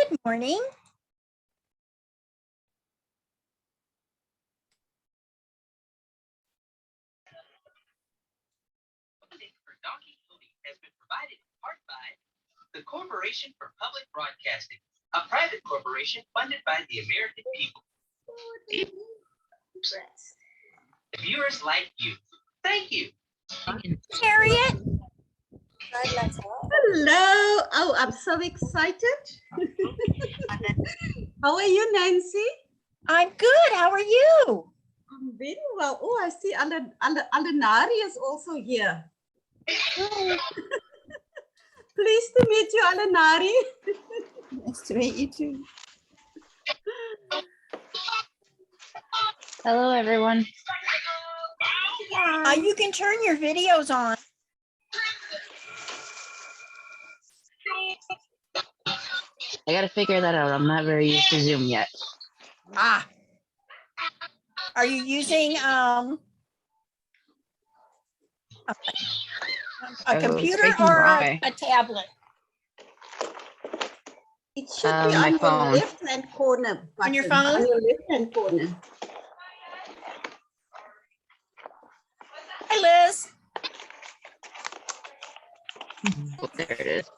Good morning. Has been provided in part by the Corporation for Public Broadcasting, a private corporation funded by the American people. Viewers like you. Thank you. Harriet. Hello. Oh, I'm so excited. How are you, Nancy? I'm good. How are you? I'm very well. Oh, I see Alenari is also here. Pleased to meet you, Alenari. Nice to meet you too. Hello, everyone. You can turn your videos on. I gotta figure that out. I'm not very used to Zoom yet. Ah. Are you using a computer or a tablet? It should be my on phone. your left-hand corner. Button. On your phone? On your left-hand corner. Hi, Liz. Oh, there it is.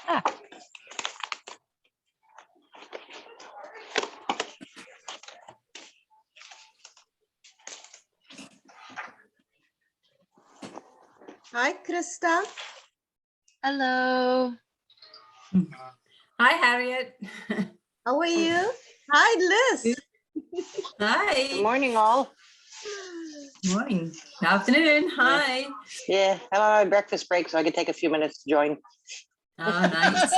Ah. Hi, Krista. Hello. Hi, Harriet. How are you? Hi, Liz. Hi. Good morning, all. Morning. Afternoon. Hi. Yeah, I'm on my breakfast break, so I can take a few minutes to join. Oh, nice.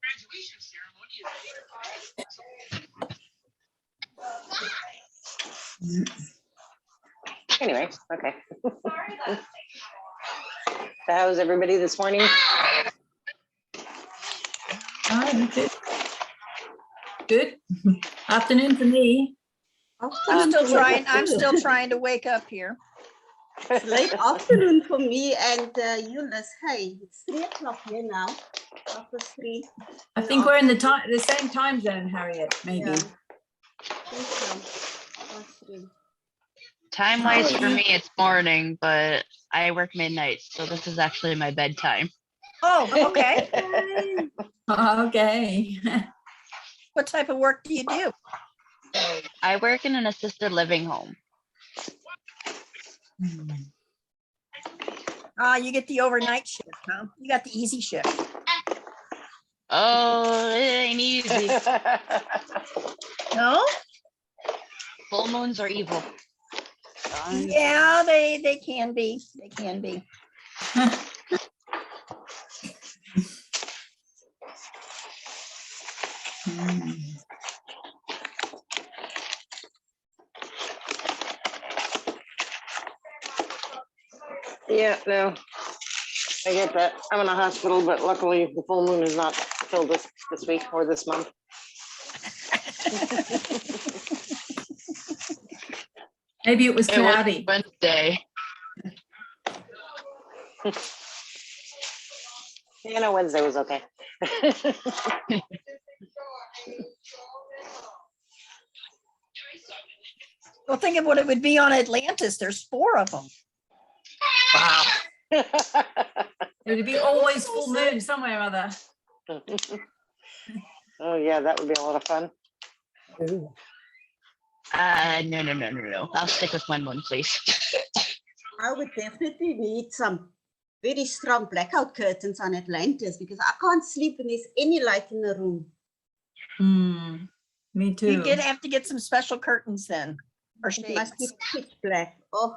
Graduation ceremony. Anyway, okay. So how's everybody this morning? Hi, good. Good. Afternoon for me. I'm still trying to wake up here. It's late afternoon for me and you, Liz. Hey, it's 3 o'clock here now. After 3. I think we're in the same time zone, Harriet, maybe. Yeah. I think so. Time-wise for me, it's morning, but I work midnight, so this is actually my bedtime. Oh, okay. Okay. What type of work do you do? I work in an assisted living home. You get the overnight shift, huh? You got the easy shift. Oh, it ain't easy. No? Full moons are evil. Yeah, they can be. They can be. Yeah, no, I get that. I'm in a hospital, but luckily the full moon is not filled this week or this month. Maybe it was It was cloudy. Wednesday. Yeah, no, Wednesday was okay. Well, think of what it would be on Atlantis. There's 4 of them. Wow. It would be always full moon somewhere or other. Oh yeah, that would be a lot of fun. No. I'll stick with one moon, please. I would definitely need some very strong blackout curtains on Atlantis because I can't sleep when there's any light in the room. Me too. You have to get some special curtains then, or It must be shades. pitch black. Oh,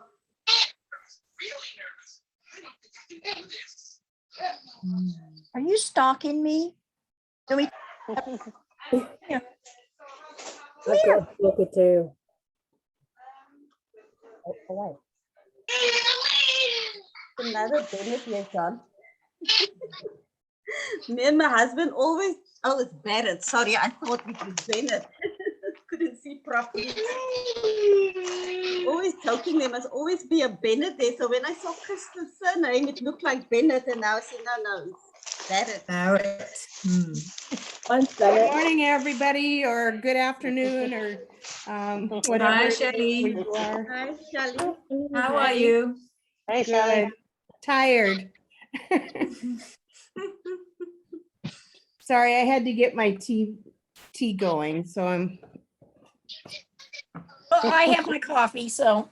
Are you stalking me? Can we? Here. Look at you. Oh, another dinner here, John. Me and my husband always, oh, it's Barrett. Sorry, I thought it was Bennett. Couldn't see properly. Always joking, there must always be a Bennett there. So when I saw Kristen's surname, it looked like Bennett, and now I say, no, it's Barrett. Barrett. Good morning, everybody, or good afternoon, or whatever. Hi, it is Shelley. where you are. Hi, Shelley. How are you? Hey, Sally. Good. Tired. Sorry, I had to get my tea going, so I'm. Well, I have my coffee, so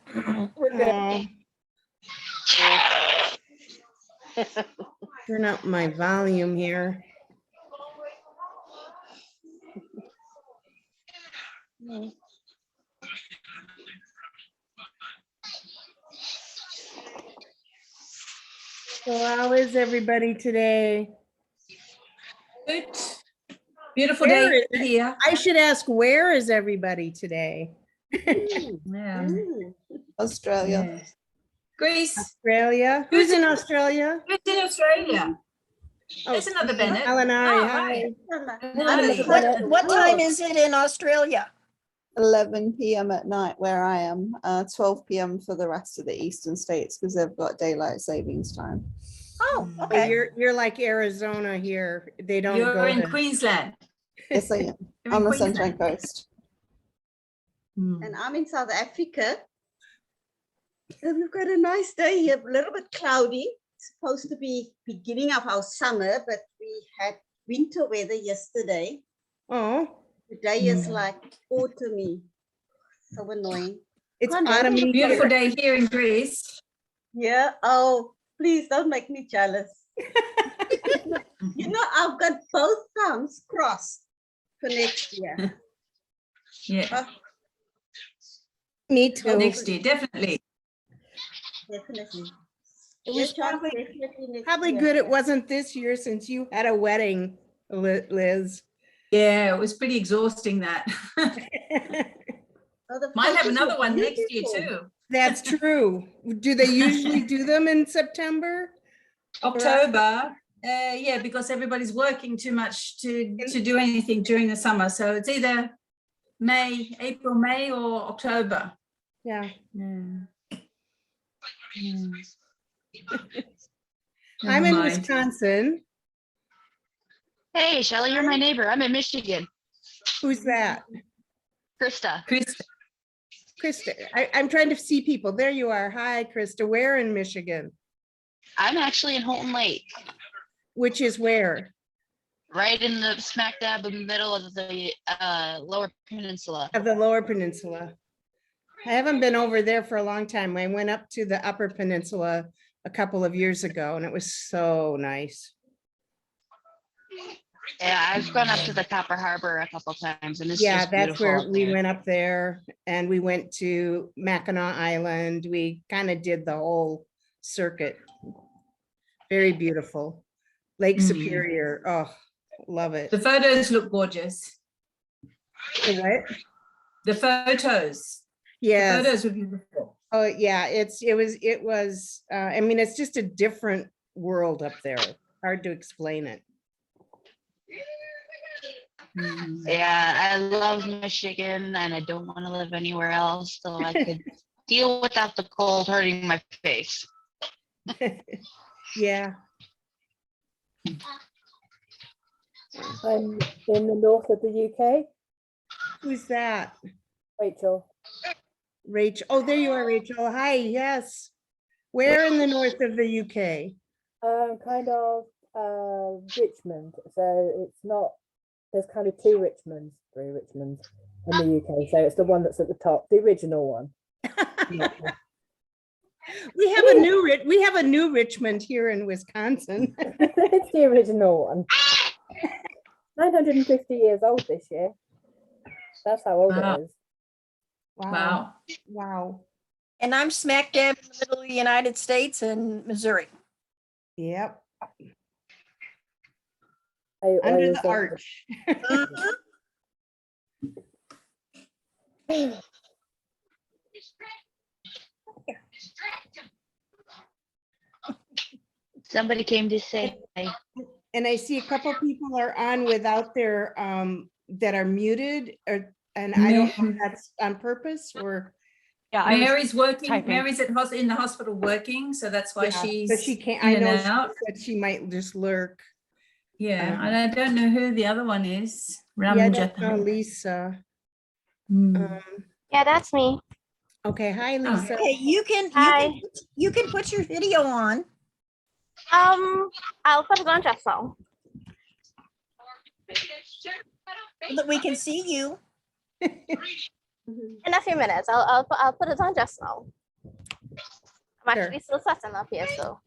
we're good. Turn up my volume here. So how is everybody today? Good. Beautiful Where day is it? here. I should ask, where is everybody today? Yeah. Australia. Yeah. Greece. Australia? Who's in Australia? Who's in Australia? Oh, There's another Bennett. Elinari, Oh, hi. Natalie. What time is it in Australia? 11 p.m. at night where I am, 12 p.m. for the rest of the eastern states because they've got daylight savings time. Oh, So okay. you're like Arizona here. They don't You're go in to. Queensland. Yes, I am. You're On in the Sunshine Queensland. Coast. And I'm in South Africa. And we've got a nice day here, a little bit cloudy. It's supposed to be beginning of our summer, but we had winter weather yesterday. Oh, Today is like autumny. So annoying. it's Can't handle autumn. Beautiful day here in Greece. Yeah. Oh, please don't make me jealous. You know, I've got both thumbs crossed for next year. Yeah. Me too. Next year, definitely. Definitely. It was Yes, John, probably definitely next Probably year. good it wasn't this year since you had a wedding, Liz. Yeah, it was pretty exhausting that. Oh, the Might have photos another were one next year beautiful. too. That's true. Do they usually do them in September? October. Yeah, because everybody's working too much to do anything during the summer. So it's either April, May, or October. Yeah. I'm in Wisconsin. Hey, Shelley, you're my neighbor. I'm in Michigan. Who's that? Krista. Krista. I'm trying to see people. There you are. Hi, Krista. Where in Michigan? I'm actually in Holton Lake, Which is where? right in the smack dab in the middle of the lower peninsula. Of the Lower Peninsula. I haven't been over there for a long time. I went up to the Upper Peninsula a couple of years ago, and it was so nice. Yeah, I've gone up to the Copper Harbor a couple times, and it's Yeah, just that's beautiful where up we there. went up there, and we went to Mackinac Island. We kind of did the whole circuit. Very beautiful. Lake Superior. Oh, love it. The photos look gorgeous. The what? The photos. Yes. The photos were beautiful. Oh, yeah. It was. I mean, it's just a different world up there. Hard to explain it. Yeah, I love Michigan, and I don't want to live anywhere else, so I could deal without the cold hurting my face. Yeah. I'm in the north of the UK. Who's that? Rachel. Rachel. Oh, there you are, Rachel. Hi. Yes. Where in the north of the UK? Kind of Richmond. So it's not, there's kind of three Richmonds in the UK. So it's the one that's at the top, the original one. We have a new Richmond here in Wisconsin. It's the original one. 950 years old this year. That's how old Wow. it is. Wow. Wow. And I'm smack dab in the middle of the United States in Missouri. Yep. I Under was, the arch. Somebody came to say hi. And I see a couple people are on without their, that are muted, or, and I don't know if that's on purpose or. Yeah, I was Mary's working, typing. Mary's in the hospital working, so that's why Yeah, she's so she can't, in I and know she out. said she might just lurk. Yeah, and I don't know who the other one is. Yeah, I don't know, Ramjathan. Lisa. Hmm. Yeah, that's me. Okay, hi, Oh. Lisa. Okay, Hi. you can put your video on. I'll put it on just now. So that we can see you. In a few minutes. I'll put it on just now. I'm Sure. actually still setting up here, so.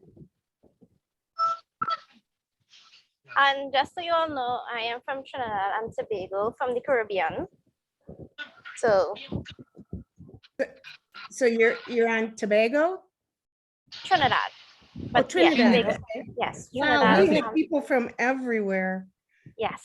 And just so you all know, I am from Trinidad and Tobago, from the Caribbean. So So you're on Tobago? Trinidad. Oh, Trinidad. Tobago. Okay. Yes, Wow, Trinidad. we have people from everywhere. Yes.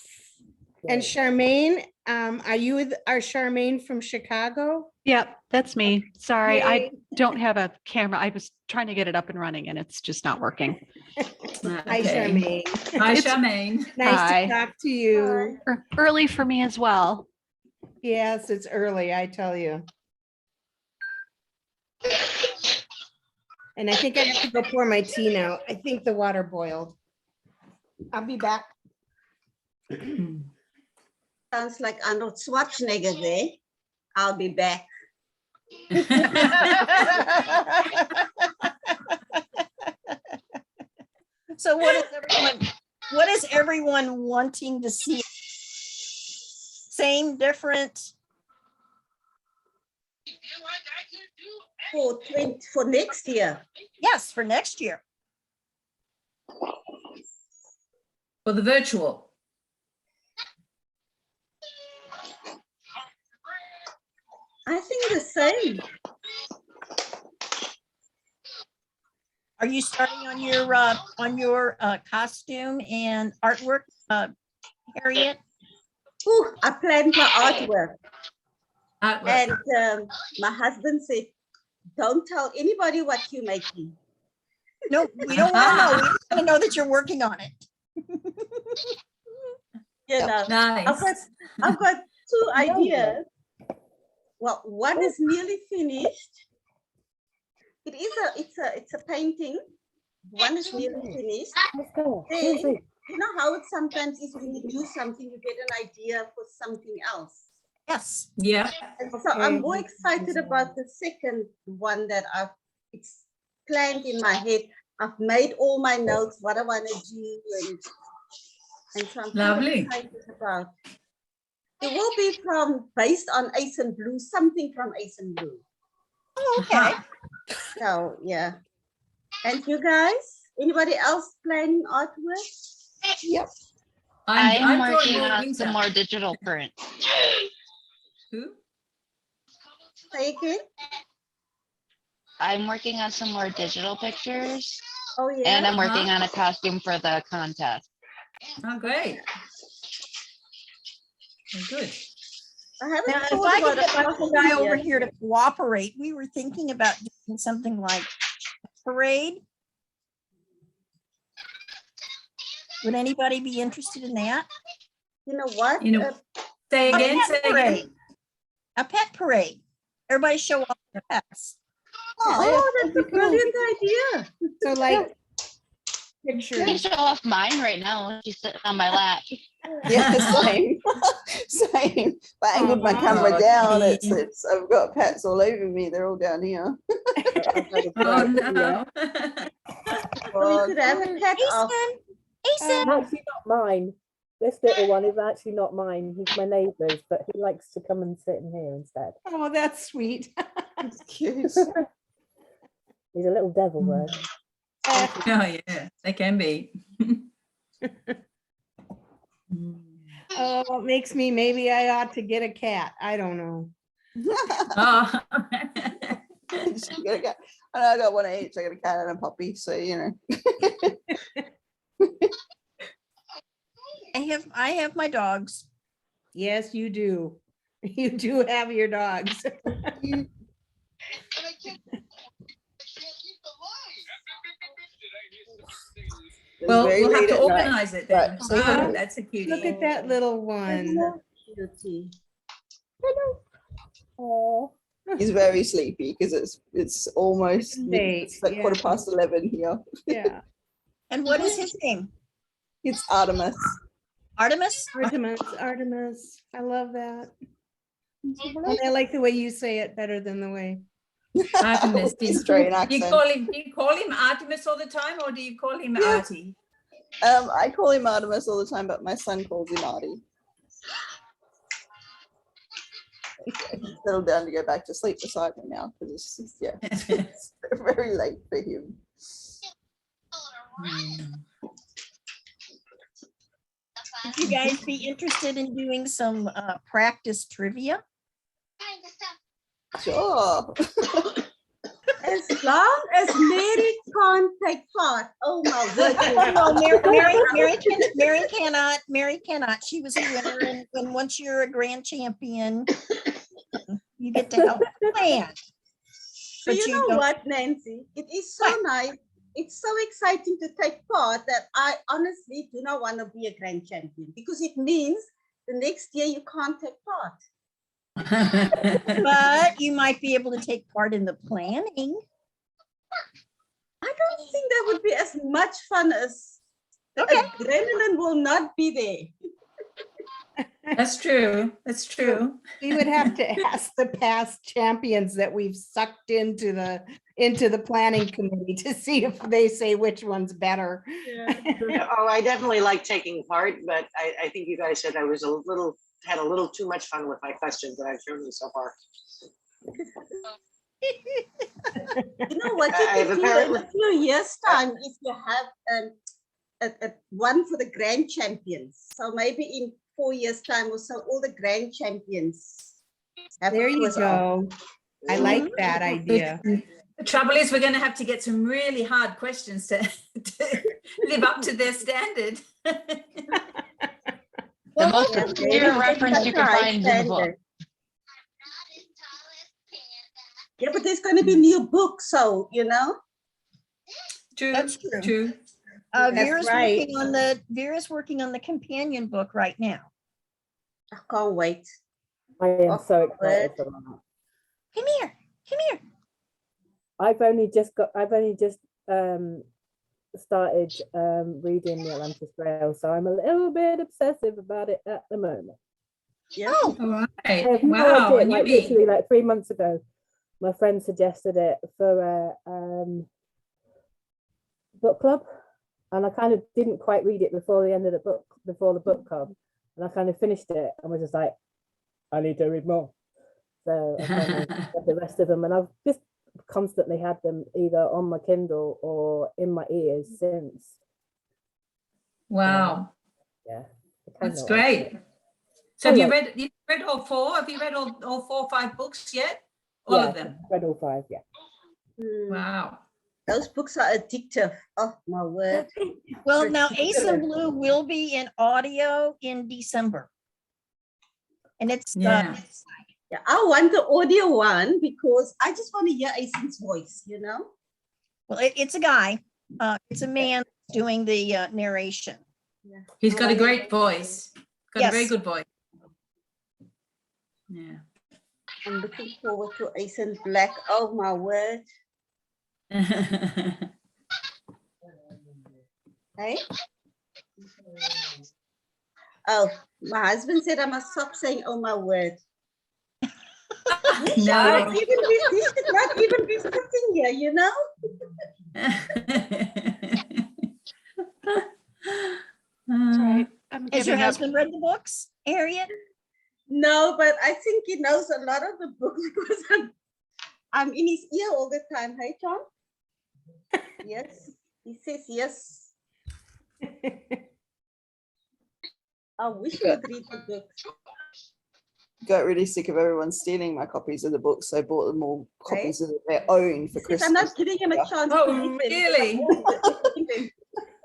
And Charmaine, are you our Charmaine from Chicago? Yep, that's me. Sorry, Yay. I don't have a camera. I was trying to get it up and running and it's just not working. Hi, Okay. Charmaine. Hi, It's- Charmaine. Nice Hi. to talk to you. Early for me as well. Yes, it's early, I tell you. And I think I have to go pour my tea now. I think the water boiled. I'll be back. Sounds like Arnold Schwarzenegger there. I'll be back. So what is everyone wanting to see? Same, different? For next year. Yes, for next year. For the virtual. I think the same. Are you starting on your costume and artwork, Harriet? Ooh, I planned my artwork. Artwork. And my husband said, don't tell anybody what you're making. No, we don't want to know. We just want to know that you're working on it. You know, Nice. I've got two ideas. Well, one is nearly finished. It's a painting. One is nearly finished. Then, you know how it sometimes is when you do something, you get an idea for something else. Yes. Yeah. And so I'm more excited about the second one that it's planned in my head. I've made all my notes, what I want to do, and so I'm Lovely. excited about. It will be based on Ace and Blue, something from Ace and Blue. Oh, okay. So yeah. And you guys, anybody else planning artwork? Yep. I'm drawing working more on winter. some more digital print. Who? Say again? I'm working on some more digital pictures, Oh yeah. and I'm working on a costume for the contest. Oh, great. Oh, good. I haven't Now, if thought I about could get my a little guy costume over yet. here to cooperate, we were thinking about doing something like a parade. Would anybody be interested in that? You know what? You know, say A again, pet say parade. again. A pet parade. Everybody show off their pets. Oh, that's a brilliant idea. So like You pictures. can show off mine right now. She's sitting on my lap. Yeah, same, same. But I angled my camera Oh, down. gee. It's I've got pets all over me. They're all down here. Oh, no. We could have a cat off. Asen, Actually not mine. This little one is actually not mine. He's my neighbour's, but he likes to come and sit in here instead. Oh, that's sweet. It's cute. He's a little devil bird. Oh, yeah, they can be. Oh, it makes me, maybe I ought to get a cat. I don't know. Oh. Just get a cat. I know I got one each. I got a cat and a puppy, so you know. I have my dogs. Yes, you do. You do have your dogs. Well, very we'll have late to at night. organize it then. Right, so Ah, here- that's a cutie. Look at that little one. Beauty. Oh, He's very sleepy because it's almost Late, it's like yeah. 11:15 here. Yeah. And what is his name? It's Artemis. Artemis? Artemis. I love that. And I like the way you say it better than the way. Artemis. Do Australian you accent. call him Artemis all the time, or do you call him Yeah. Artie? I call him Artemis all the time, but my son calls him Artie. He's settled down to go back to sleep beside me now because it's very late for him. Would you guys be interested in doing some practice trivia? Sure. As long as Mary can't take part. Oh my Oh, no, goodness. Mary cannot. She was a winner, and once you're a grand champion, you get to help plan. So But you you know don't- what, Nancy? It is so nice. It's so exciting to take part that I honestly do not want to be a grand champion because it means the next year you can't take part. But you might be able to take part in the planning. I don't think that would be as much fun as the Okay. adrenaline will not be there. That's true. That's true. We would have to ask the past champions that we've sucked into the planning committee to see if they say which one's better. Oh, I definitely like taking part, but I think you guys said I was had a little too much fun with my questions that I've shown you so far. You know what you I can have do in apparently- a few years' time if you have a one for the grand champions. So maybe in 4 years' time or so, all the grand champions. have a There you quiz on. go. I like that idea. The trouble is, we're going to have to get some really hard questions to live up to their standard. The most Yeah, obscure maybe reference that's you can high find in the book. standard. Yeah, but there's going to be new books, so you know. True. That's true. True. That's Vera's right. working on the companion book right now. I can't wait. I am Oh, so excited good. for that. Come here. I've only just started reading the Atlantis Grail, so I'm a little bit obsessive about it at the moment. Yeah. Oh, All I right. have no Wow. idea, And like you literally like 3 months ago, my friend suggested it for a book club, and I kind of didn't quite read it before the end of the book, before the book club, and I kind of finished it and was just like, I need to read more. So I kind of read the rest of them, and I've just constantly had them either on my Kindle or in my ears since. Wow. Yeah, I kinda That's like great. it. So have you Hello. read all four? Have you read all 4 or 5 books yet? All Yeah, of them. I've read all 5. Yeah. Wow. Those books are addictive. Oh my word. well, now Ace and Blue will be in audio in December. And it's Yeah. Yeah, I want the audio one because I just want to hear Aisen's voice, you know? well, it's a guy. It's a man doing the narration. He's got a great voice. Got a very Yes. good voice. Yeah. I'm looking forward to Aisen Black. Oh my word. Hey? Oh, my husband said I must stop saying oh my word. He No. should not even be sitting here, you know? Right. I'm Has your giving up. husband read the books, Harriet? No, but I think he knows a lot of the books because I'm in his ear all the time. Hey, John? Yes, he says yes. I wish you would read the books. Got really sick of everyone stealing my copies of the books, so I bought them all copies of their own for He says, Christmas. I'm not giving him a chance. Oh, to read them. really?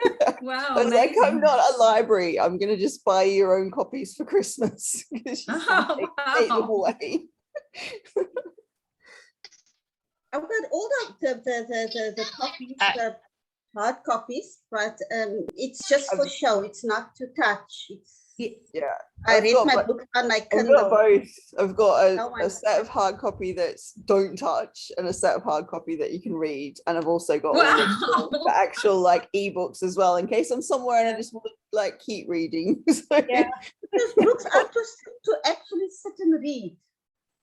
I Wow. was like, I'm amazing. not a library. I'm gonna just buy your own copies for Christmas. 'Cause she's gonna Oh, take them wow. away. I've got all the copies. hard copies, but it's just for show. It's not to touch. Yeah. I I've read got my bo- book on my I've got Kindle. both. I've got No a one- set of hard copy that's don't touch and a set of hard copy that you can read. And I've also got all Wow. the actual like ebooks as well in case I'm somewhere and I just want to like keep reading. So, Yeah. Those books are to actually sit and read.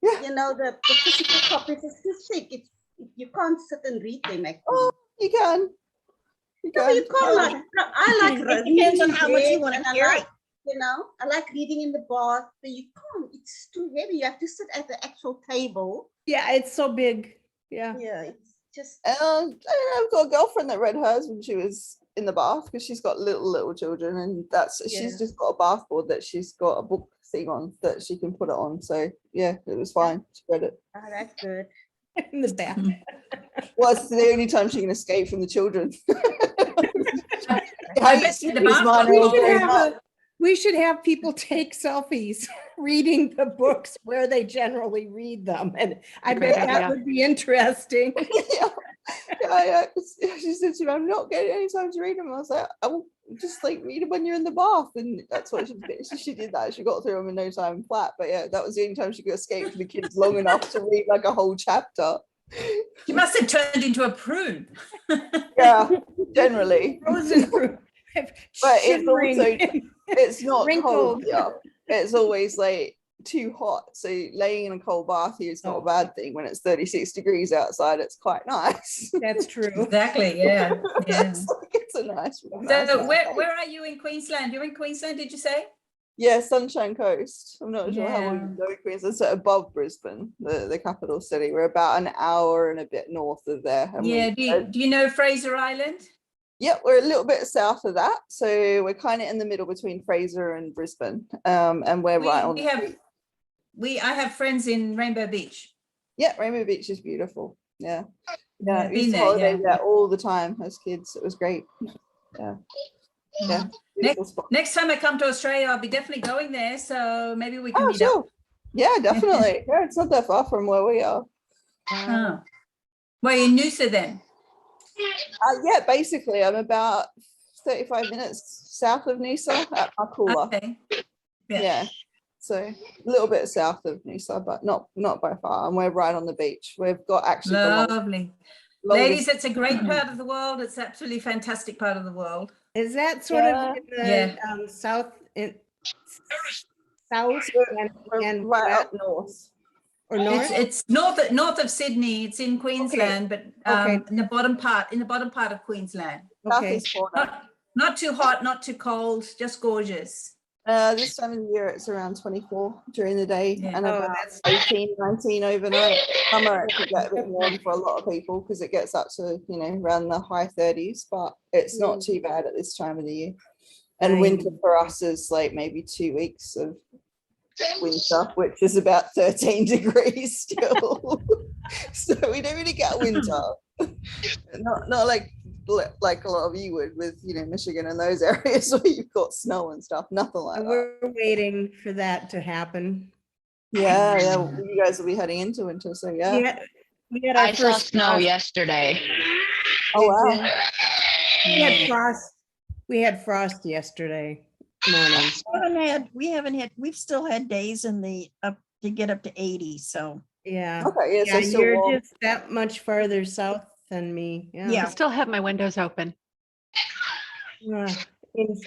Yeah. You know, the physical copies is too thick. You can't sit and read them actually. Oh, you can. You No, can. you can't. I like It reading depends on in how much you bed, want and to I carry. like, you know, I like reading in the bath, but you can't. It's too heavy. You have to sit at the actual table. Yeah, it's so big. Yeah. Yeah, it's just. I've got a girlfriend that read hers when she was in the bath because she's got little children, and she's Yeah. just got a bath board that she's got a book thing on that she can put it on. So yeah, it was fine. She read it. Oh, that's good. In the back. Well, it's the only time she can escape from the children. I bet the bath book- We should have people take selfies reading the books where they generally read them. And I bet Great that idea. would be interesting. Yeah, she said to me, I'm not getting any time to read them. I was like, I will just like read them when you're in the bath. And that's what she did. She did that. She got through them in no time flat. But yeah, that was the only time she could escape from the kids long enough to read like a whole chapter. She must have turned into a prune. Yeah, generally. Frozen fruit. But it's Shimmering. also, it's not cold. Wrinkled. Yeah, it's always like too hot. So laying in a cold bath here is not a bad thing. When it's 36 degrees outside, it's quite nice. That's true. Exactly. Yeah. Yeah. It's a nice. So where are you in Queensland? You're in Queensland, did you say? Yeah, Sunshine Coast. I'm not sure how well Yeah. you know Queensland. So above Brisbane, the capital city. We're about an hour and a bit north of there. And Yeah. Do you know Fraser Island? Yeah, we're a little bit south of that. So we're kind of in the middle between Fraser and Brisbane. And we're right on. I have friends in Rainbow Beach. Yeah, Rainbow Beach is beautiful. Yeah. Yeah, we used been to there, holiday yeah. there all the time as kids. It was great. Yeah. Yeah. beautiful spot. Next time I come to Australia, I'll be definitely going there. So maybe we can Oh, meet sure. up. Yeah, definitely. Yeah, it's not that far from where we are. Oh. Well, you're in Noosa then. Yeah, basically, I'm about 35 minutes south of Noosa at Marcoola. Okay. Yeah. So a little bit south of Noosa, but not by far. And we're right on the beach. We've got actually the Lovely. longest- Ladies, it's a great part of the world. It's absolutely fantastic part of the world. Is that sort of in the Yeah. south and we're right up north. or north? It's north of Sydney. It's in Queensland, but Okay. in the bottom part of Queensland. Okay. Southeast corner. Not too hot, not too cold, just gorgeous. This time of the year it's around 24 during the day Yeah. and Oh, about that's 18, 19 overnight. Summer it could get a bit warm for a lot of people because it gets up to, around the high 30s, but it's not too bad at this time of the year. And Right. winter for us is like maybe 2 weeks of winter, which is about 13 degrees still. So we don't really get winter. Not like a lot of you would with Michigan and those areas where you've got snow and stuff. Nothing like that. We're waiting for that to happen. Yeah, you guys will be heading into winter, so yeah. We had our I saw first snow frost. yesterday. Oh wow. We had frost. We had frost yesterday morning. We've still had days in the up to get up to 80. So Yeah. Okay, yeah, so still you're warm. just that much farther south than me. I still have my windows open. Yeah.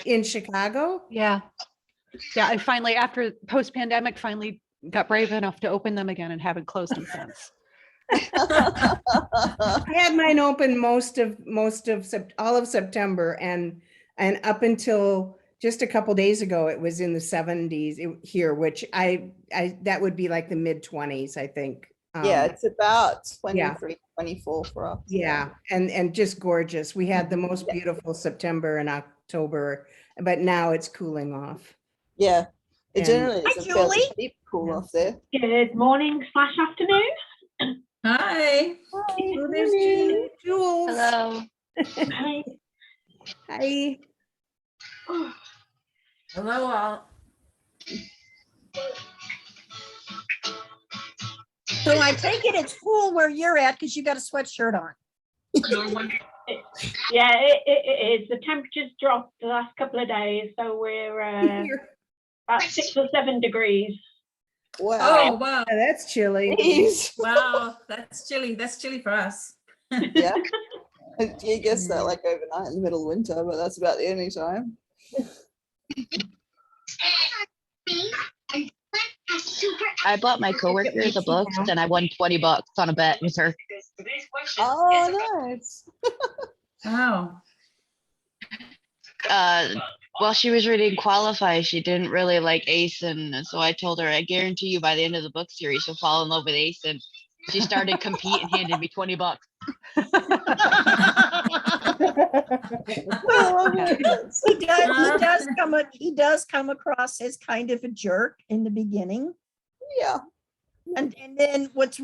In Chicago? Yeah. Yeah. I finally, after post-pandemic, finally got brave enough to open them again and haven't closed them since. I had mine open most of all of September and up until just a couple days ago, it was in the 70s here, which that would be like the mid-20s, I think. Yeah, it's about 23, 24 for us. Yeah, and just gorgeous. We had the most beautiful September and October, but now it's cooling off. Yeah, it And- generally Hi, is a fairly Julie. steep cool off there. Good morning/afternoon. Hi. Oh, there's Jules. Hello. Hi. Hi. Hello all. I take it it's cool where you're at because you got a sweatshirt on. Yeah, it is. The temperature's dropped the last couple of days, so we're about 6 or 7 degrees. Wow. Oh, wow. Yeah, that's chilly. Jeez. Wow, that's chilly. That's chilly for us. Yeah. You guess that like overnight in the middle of winter, but that's about the only time. I bought my coworker the books and I won $20 on a bet with her. Oh, nice. Wow. While she was reading Qualify, she didn't really like Asen, so I told her, I guarantee you by the end of the book series, you'll fall in love with Asen. She started compete and handed me $20. He does come across as kind of a jerk in the beginning. Yeah. And then what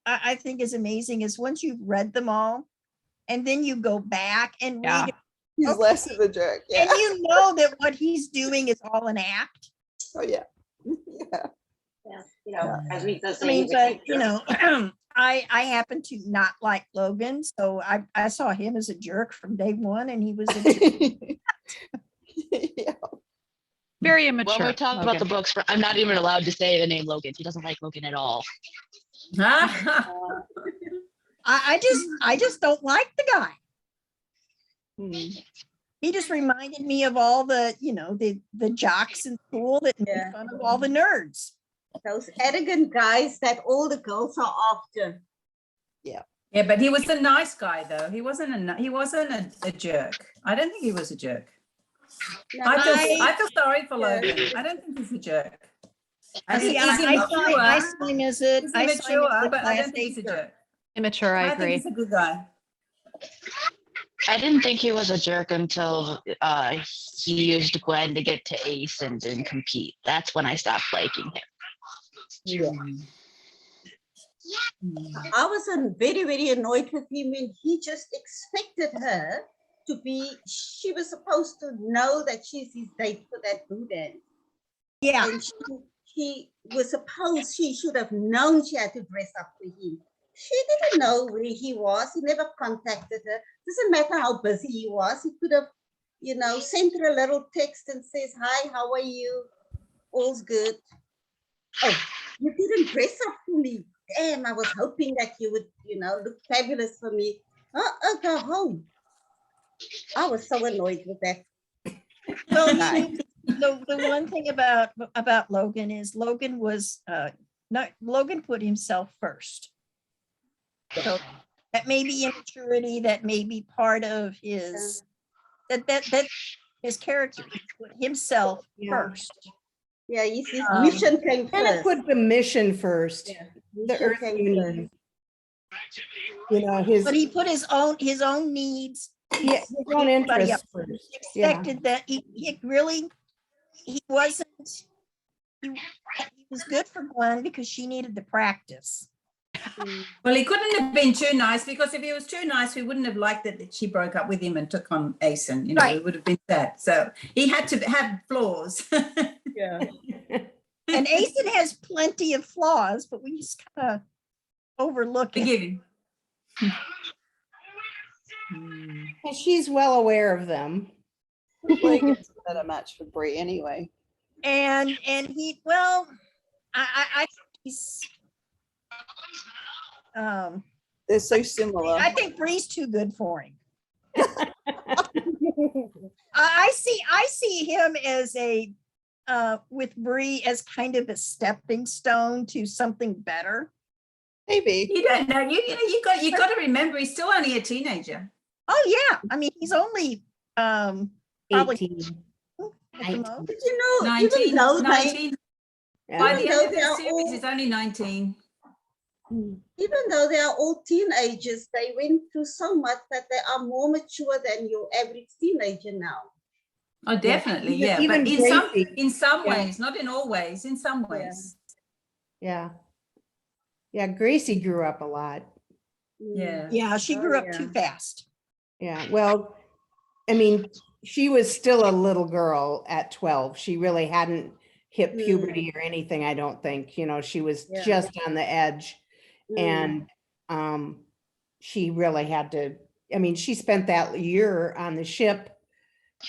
I think is amazing is once you've read them all, and then you go back and read it, He's less of a jerk. Yeah. and you know that what he's doing is all an act. Oh yeah. Yeah. I mean, but I happen to not like Logan, so I saw him as a jerk from day one, and he was a jerk. Yeah. Very immature. When we talk about the books, I'm not even allowed to say the name Logan. He doesn't like Logan at all. I just don't like the guy. Hmm. He just reminded me of all the the jocks in school that made fun of all the nerds. Those arrogant guys that all the girls are after. Yeah. Yeah, but he was a nice guy, though. He wasn't a jerk. I don't think he was a jerk. No, I feel sorry for Logan. I don't think he's a jerk. I think saw him as a He's immature, but I don't class think he's a A jerk. Immature, I I think agree. he's a good guy. I didn't think he was a jerk until he used Gwen to get to Ace and didn't compete. That's when I stopped liking him. I was very, very annoyed with him when he just expected her to be, she was supposed to know that she's his date for that boo dance. Yeah. And she should have known she had to dress up for him. She didn't know where he was. He never contacted her. Doesn't matter how busy he was. He could have, sent her a little text and says, "Hi, how are you? All's good." Oh, you didn't dress up for me. Damn, I was hoping that you would, look fabulous for me. Go home. I was so annoyed with that. Well, the one thing about Logan is Logan was Logan put himself first. So that may be immaturity, that may be part of his that his character. He put himself first. Yeah, his mission came Kind of first. put the mission first. Yeah, The mission Earth came Union. But he put his own needs. Yeah, his own everybody interests else. first. Expected that he wasn't. He was good for Gwen because she needed the practice. Well, he couldn't have been too nice, because if he was too nice, we wouldn't have liked it that she broke up with him and took on Asen. It would have been sad. So he had to have flaws. Yeah. And Asen has plenty of flaws, but we just kind of overlook it. Forgive him. And she's well aware of them. Like it's a better match for Brie anyway. And he, well, I think he's They're so similar. I think Bree's too good for him. I see him as a with Bree as kind of a stepping stone to something better. Maybe. You don't know. You got to remember, he's still only a teenager. Oh yeah, I mean he's only probably 18. at the most. But you know, 19. even though 19. Yeah. By the Even end though of they the are series, all- he's only 19. even though they are all teenagers, they went through so much that they are more mature than your average teenager now. Oh, definitely, Even- yeah. even But Gracie. in some Yeah. ways, not in all ways. In some ways, Yeah. Yeah, Gracie grew up a lot. yeah. Yeah, she grew up too fast. Yeah, well, I mean, she was still a little girl at 12. She really hadn't hit puberty or anything, I don't think. She was Yeah. just on the edge. And she really had to, I mean, she spent that year on the ship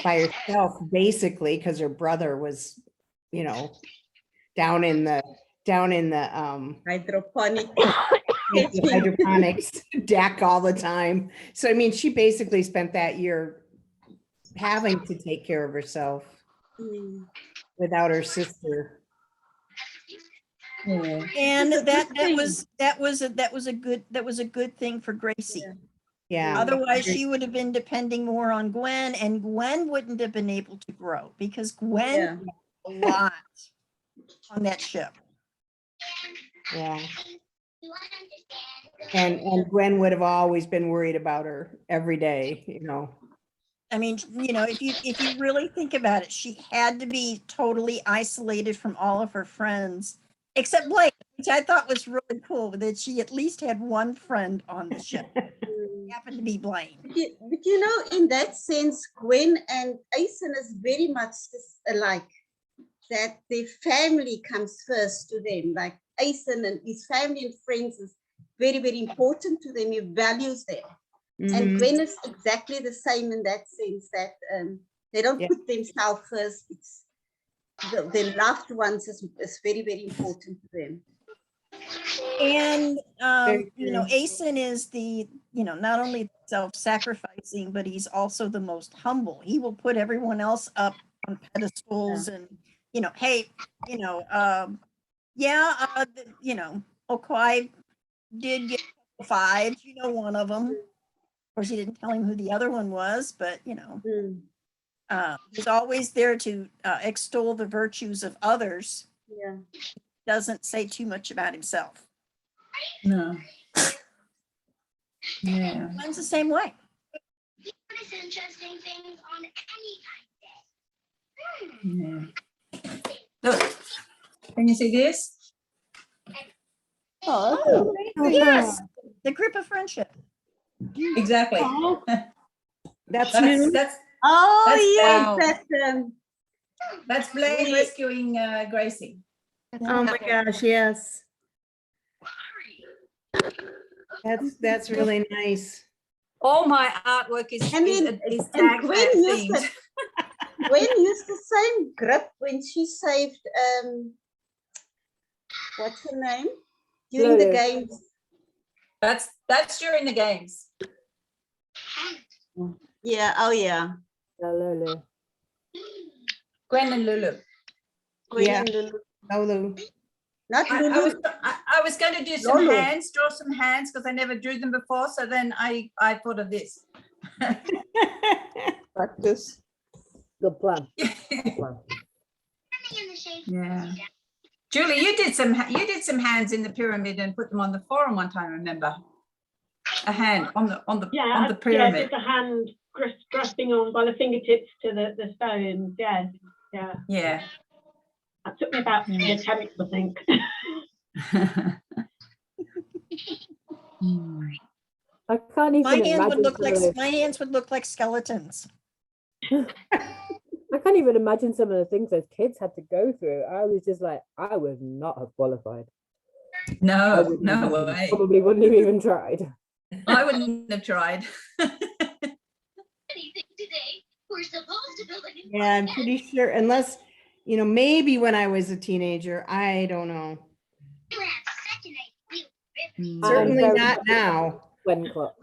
by herself, basically, because her brother was, you know, down in the Hydroponic. hydroponics deck all the time. So, I mean, she basically spent that year having to take care of herself without her sister. Yeah. And It's a that good was a good thing for Gracie. Yeah. Otherwise, she would have been depending more on Gwen, and Gwen wouldn't have been able to grow because Gwen Yeah. did a lot on that ship. Yeah. And Gwen would have always been worried about her every day, you know. I mean, you know, if you really think about it, she had to be totally isolated from all of her friends, except Blake, which I thought was really cool, that she at least had one friend on the ship. It happened to be Blaine. But you know, in that sense, Gwen and Asen is very much alike. That their family comes first to them. Like Asen and his family and friends is very, very important to them. He values them. And Gwen is exactly the same in that sense, that they don't put themselves first. It's the loved ones is very, very important to them. And, you know, Asen is the, you know, not only self-sacrificing, but he's also the most humble. He will put everyone else up on pedestals and, you know, hey, you know, you know, Okwai did get 5, you know, one of them. Of course, he didn't tell him who the other one was, but, you know, he's always there to extol the virtues of others. Yeah. Doesn't say too much about himself. No. Yeah. Mine's the same way. Interesting things on Yeah. Look, can you see this? Oh, yes, the grip of friendship. Exactly. That's new. That's Oh, that's, yes, that's Blaine rescuing Gracie. Oh my gosh, yes. That's really nice. All my artwork is I mean, is and tag Gwen fan used themed. Gwen used the same grip when she saved what's her name? During the games. That's during the games. Yeah, oh yeah. Lulu. Gwen and Lulu. Gwen Yeah. and Lulu. Lulu. Not I Lulu. was going to do some Lulu. hands, draw some hands, because I never drew them before. So then I thought of this. Practice. Good plan. Good plan. Yeah. Julie, you did some hands in the pyramid and put them on the forum one time. Remember? A hand on the pyramid. Yeah, just a hand grasping on by the fingertips to the stones. Yeah, yeah. Yeah. That took me about 3 attempts, I think. I can't even My imagine hands would look like skeletons. I can't even imagine some of the things those kids had to go through. I was just like, I would not have qualified. No way. Probably wouldn't have even tried. I wouldn't have tried. Yeah, I'm pretty sure, unless, you know, maybe when I was a teenager, I don't know. Certainly not now. When clocks.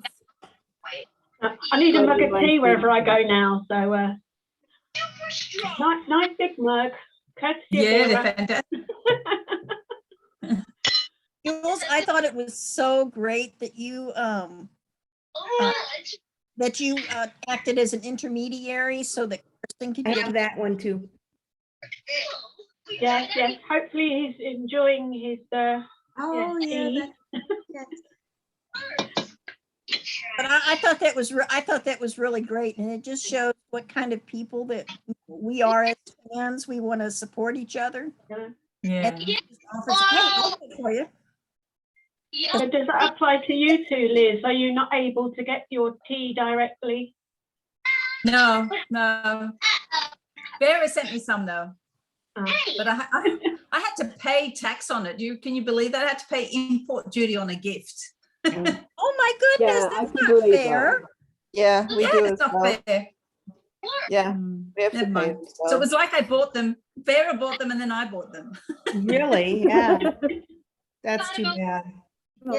I need a mug of tea wherever I go now. So nice big mug. Courtesy of Yeah, Vera. they're fantastic. Jules, I thought it was so great that you acted as an intermediary so that Kirsten could I get have that one too. Yes, yes. Hopefully he's enjoying his tea. But I thought that was really great, and it just shows what kind of people that we are as fans. We want to support each other. Yeah. And it just offers, hey, I'll do it for you. So does that apply to you too, Liz? Are you not able to get your tea directly? No. Vera sent me some though. But I had to pay tax on it. Can you believe that? I had to pay import duty on a gift. Oh my goodness, Yeah, I that's can not believe fair. Yeah, we do as It's not well. fair. Yeah, we have to Never pay mind. as So it well. was like I bought them. Vera bought them and then I bought them. Really? Yeah. That's too bad. Yeah,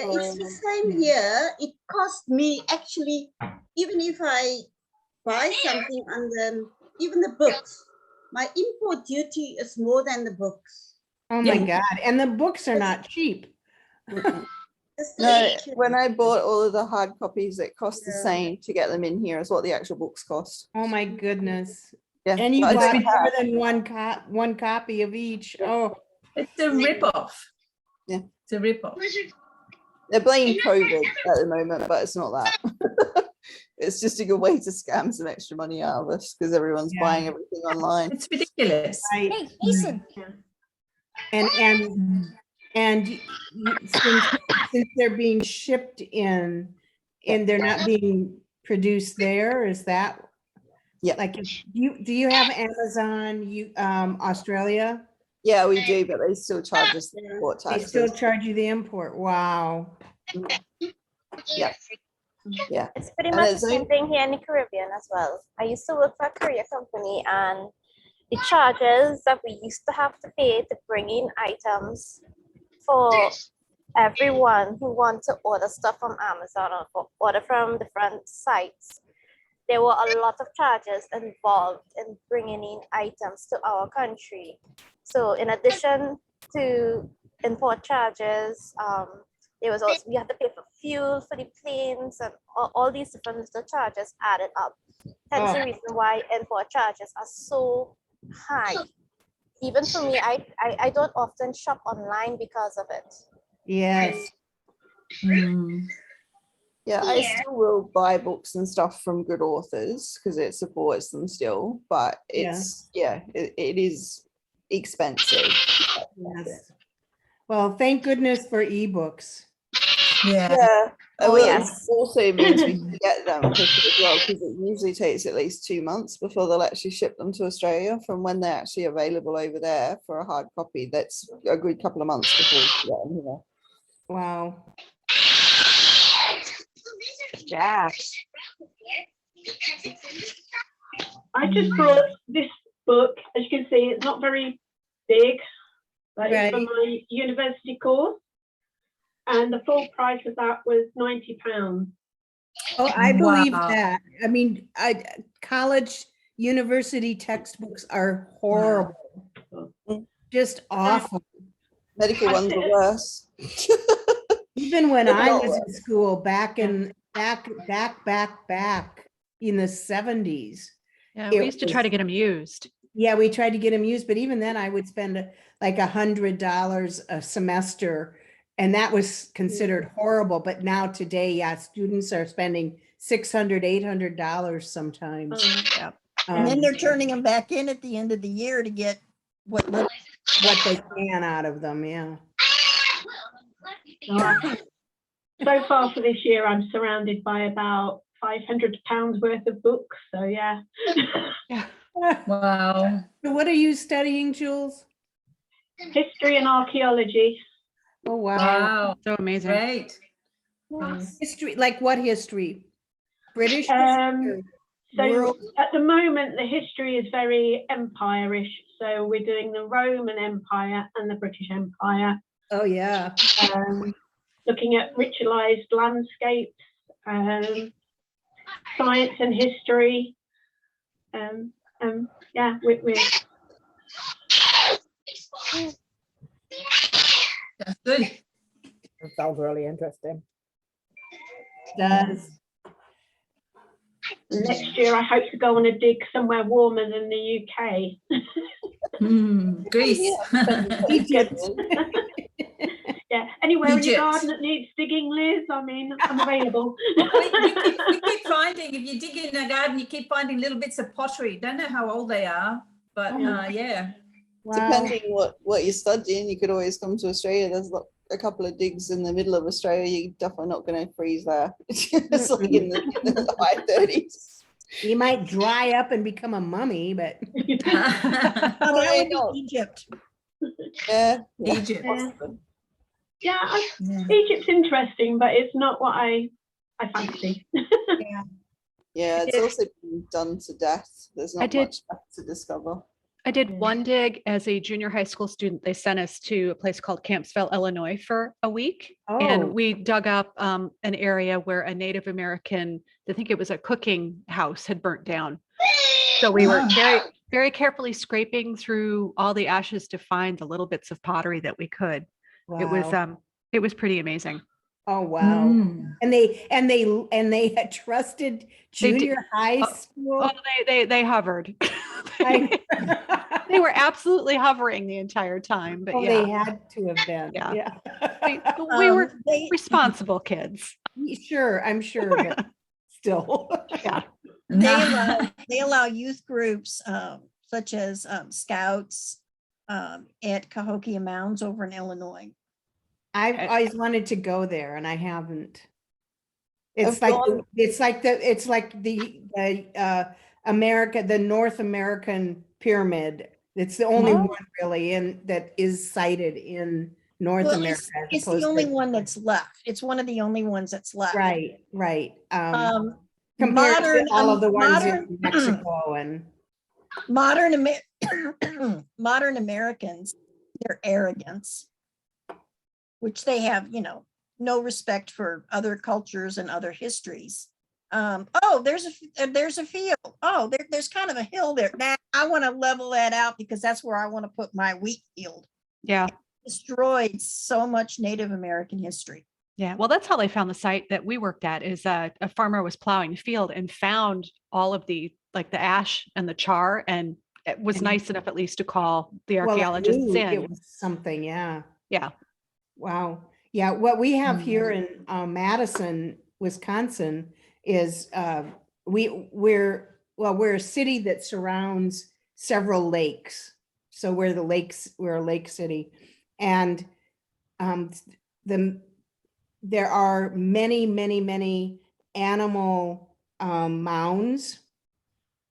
it's the same here. It cost me actually, even if I buy something on even the books, my import duty is more than the books. Oh my God. And the books are not cheap. It's the No, edition. when I bought all of the hard copies, it cost the Yeah. same to get them in here as what the actual books cost. Oh my goodness. Yeah, And you but I bought don't more have- than one copy of each. Oh, It's a rip-off. Yeah. It's a rip-off. They're blaming COVID at the moment, but it's not that. It's just a good way to scam some extra money out of us because everyone's Yeah. buying everything online. It's ridiculous. right. Hey, Ethan. And since they're being shipped in and they're not being produced there, is that? Yeah. Like, do you have Amazon, Australia? Yeah, we do, but they still charge us the import They still taxes. charge you the import. Wow. Yeah. Yeah. It's pretty And much the it's same only- thing here in the Caribbean as well. I used to work for a courier company, and the charges that we used to have to pay to bring in items for everyone who wants to order stuff from Amazon or order from different sites, there were a lot of charges involved in bringing in items to our country. So in addition to import charges, there was also, we had to pay for fuel for the planes, and all these different little charges added up. Hence the reason why import charges are so high. Even for me, I don't often shop online because of it. Yes. Yeah, I still will buy books and stuff from good authors because it supports them still, but it's it is expensive. Yes. Well, thank goodness for ebooks. Yeah. Yeah. Oh, Well, yes. it also means we can get them quicker as well because it usually takes at least 2 months before they'll actually ship them to Australia from when they're actually available over there for a hard copy. That's a good couple of months before we can get them here. Wow. Jack. I just brought this book. As you can see, it's not very big, but it's for Right. my university course. And the full price of that was £90. Oh, I believe Wow. that. I mean, college, university textbooks are horrible. Just awful. Medical ones are worse. Even when They're I not was in worse. school back in the 70s. Yeah, It we used to try was- to get them used. Yeah, we tried to get them used, but even then I would spend like $100 a semester, and that was considered horrible. But now today, yeah, students are spending $600, $800 sometimes. Yeah. And then um, they're turning them back in at the end of the year to get what little. what they can out of them, yeah. So far for this year, I'm surrounded by about £500 worth of books. So yeah. Wow. So what are you studying, Jules? History and archaeology. Oh, wow. Wow. So amazing. Great. History, like what history? British history? So World- at the moment, the history is very empire-ish. So we're doing the Roman Empire and the British Empire, Oh, yeah. looking at ritualized landscapes, science and history. Yeah, we're That's good. That sounds really interesting. Does. next year. I hope to go on a dig somewhere warmer than the UK. Greece. Egypt. Yeah, anywhere in Egypt. your garden that needs digging, Liz. I mean, I'm available. we keep finding, if you dig in a garden, you keep finding little bits of pottery. Don't know how old they are, but yeah. Wow. Depending what you're studying, you could always come to Australia. There's a couple of digs in the middle of Australia. You're definitely not going to freeze there. It's like in the high 30s. You might dry up and become a mummy, but Oh, that would no. be Egypt. Yeah. Egypt. Yeah, Egypt's interesting, but it's not what I fancy. Yeah, it's did- also been done to death. There's not did- much left to discover. I did one dig as a junior high school student. They sent us to a place called Campsville, Illinois for a week. Oh. And we dug up an area where a Native American, I think it was a cooking house, had burnt down. So we were very, very carefully scraping through all the ashes to find the little bits of pottery that we could. Wow. It was pretty amazing. Oh, wow. Mm. And they had trusted They did- junior high Oh, school. Oh, they hovered. I- They were absolutely hovering the entire time, but Well, yeah, they had to have been. Yeah. Yeah. we were They, responsible kids. Sure, I'm sure, but still. Yeah. they allow youth groups such as Scouts at Cahokia Mounds over in Illinois. I've always wanted to go there and I haven't. It's I've like gone- it's like the the North American pyramid. It's the only Oh. one really that is cited in North Well, America. as it's the opposed only to- one that's left. It's one of the only ones that's left. Right. Compared Modern, to all of the ones modern, in Mexico and modern Americans, their arrogance, which they have, no respect for other cultures and other histories. Oh, there's a field. Oh, there's kind of a hill there. Nah, I want to level that out because that's where I want to put my wheat field. Yeah. Destroyed so much Native American history. Yeah. Well, that's how they found the site that we worked at is a farmer was plowing a field and found all of the ash and the char, and it was And- nice enough at least to call the well, I archaeologists knew in. it was something. Yeah. Yeah. Wow. Yeah. What we have here in Madison, Wisconsin is we're a city that surrounds several lakes. So we're a lake city. And there are many animal mounds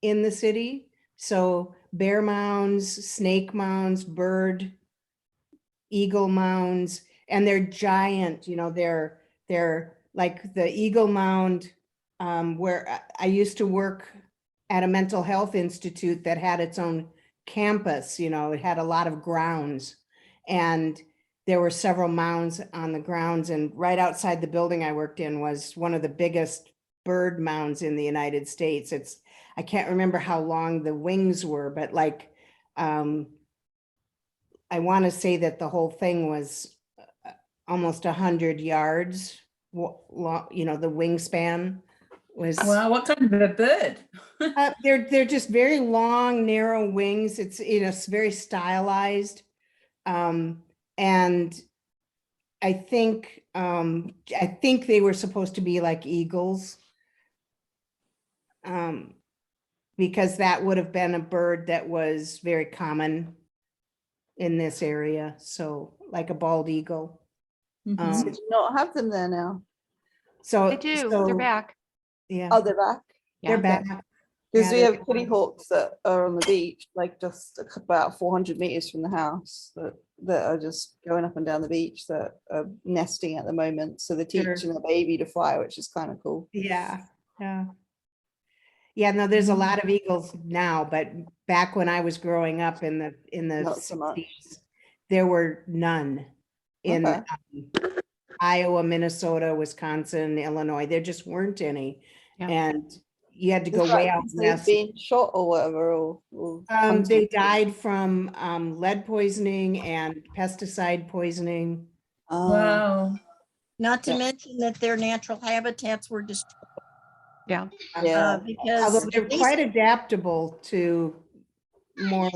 in the city. So bear mounds, snake mounds, bird, eagle mounds, and they're giant, they're like the Eagle Mound, where I used to work at a mental health institute that had its own campus, it had a lot of grounds, and there were several mounds on the grounds, and right outside the building I worked in was one of the biggest bird mounds in the United States. I can't remember how long the wings were, but I want to say that the whole thing was almost 100 yards long, the wingspan was. Wow, what kind of a bird? They're just very long, narrow wings. It's very stylized. And I think they were supposed to be like eagles. Because that would have been a bird that was very common in this area. So like a bald eagle. So do you not have them there now? So They do. They're back. Yeah. Oh, they're back. They're Yeah. back. Because Yeah, we they're have kitty hawks that are on the beach, like just about 400 meters from the house, that are just going up and down the beach, that are nesting at the moment. So they're Sure. teaching the baby to fly, which is kind of cool. Yeah. No, there's a lot of eagles now, but back when I was growing up in the Not so much. 60s, there were none in Okay. Iowa, Minnesota, Wisconsin, Illinois. There just weren't any. Yeah. And you had to go Is that way out because they've west. been shot or whatever, or They died from lead poisoning and pesticide poisoning. Wow. Not to Yeah. mention that their natural habitats were destroyed. Yeah. Yeah. Because Although they're at least- quite adaptable to more,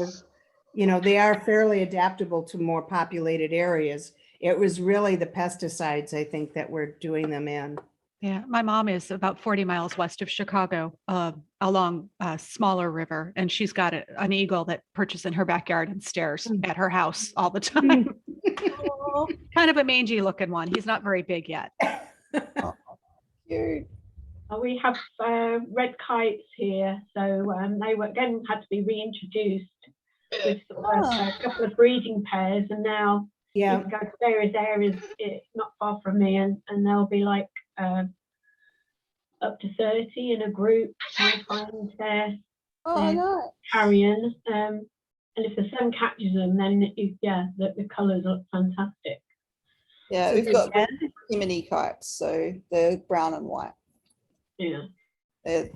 they are fairly adaptable to more populated areas. It was really the pesticides, I think, that were doing them in. Yeah. My mom is about 40 miles west of Chicago, along a smaller river, and she's got an eagle that perches in her backyard and stares at her house all the time. Kind of a mangy looking one. He's not very big yet. Cute. We have red kites here, so they were again had to be reintroduced with a couple of breeding pairs, and now you Yeah. can go to various areas not far from me, and there'll be like a up to 30 in a group. My friends there, Oh, no. carrion. And if the sun catches them, then the colours look fantastic. Yeah, So we've they're got red? mini kites, so they're brown and white. Yeah. They're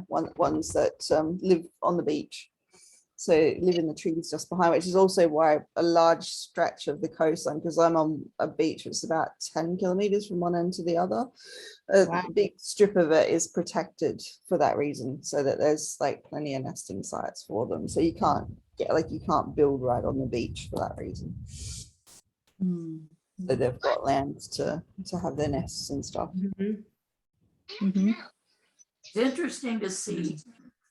ones that live on the beach. So live in the trees just behind, which is also why a large stretch of the coastline, because I'm on a beach that's about 10 kilometers from one end to the other. Wow. A big strip of it is protected for that reason, so that there's like plenty of nesting sites for them. So you can't build right on the beach for that reason. So they've got land to have their nests and stuff. It's interesting to see.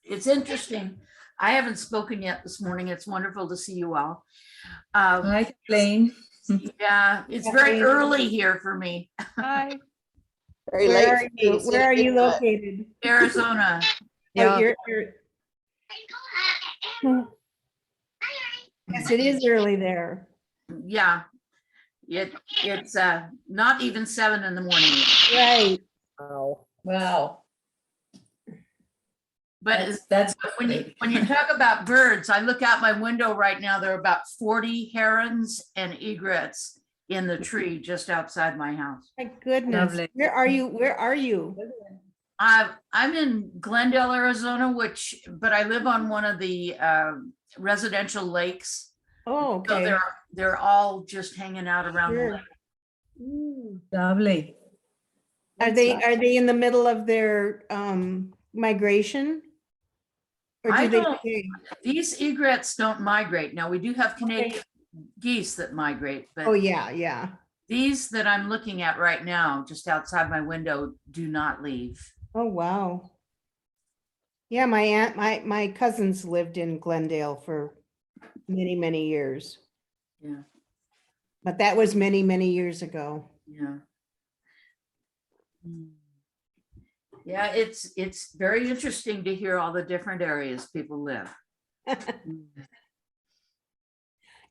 It's interesting. I haven't spoken yet this morning. It's wonderful to see you all. Hi, Kathleen. Yeah, it's very early here for me. Hi. Very Where late. are you? Where are you located? Arizona. Oh, you're- Yes, it is early there. Yeah. It's not even 7 in the morning. Right. Wow. But That's when you talk about birds, I look out my window right now, there are about 40 herons and egrets in the tree just outside my house. My goodness. Lovely. Where are you? Where are you? I'm in Glendale, Arizona, but I live on one of the residential lakes. Oh, So okay. they're all just hanging out around the Sure. lake. Lovely. Are they in the middle of their migration? Or do I they don't- stay? These egrets don't migrate. Now, we do have Canadian geese that migrate, Oh, but yeah. these that I'm looking at right now, just outside my window, do not leave. Oh, wow. Yeah, my cousins lived in Glendale for many years, Yeah, but that was many years ago. yeah. Yeah, it's very interesting to hear all the different areas people live.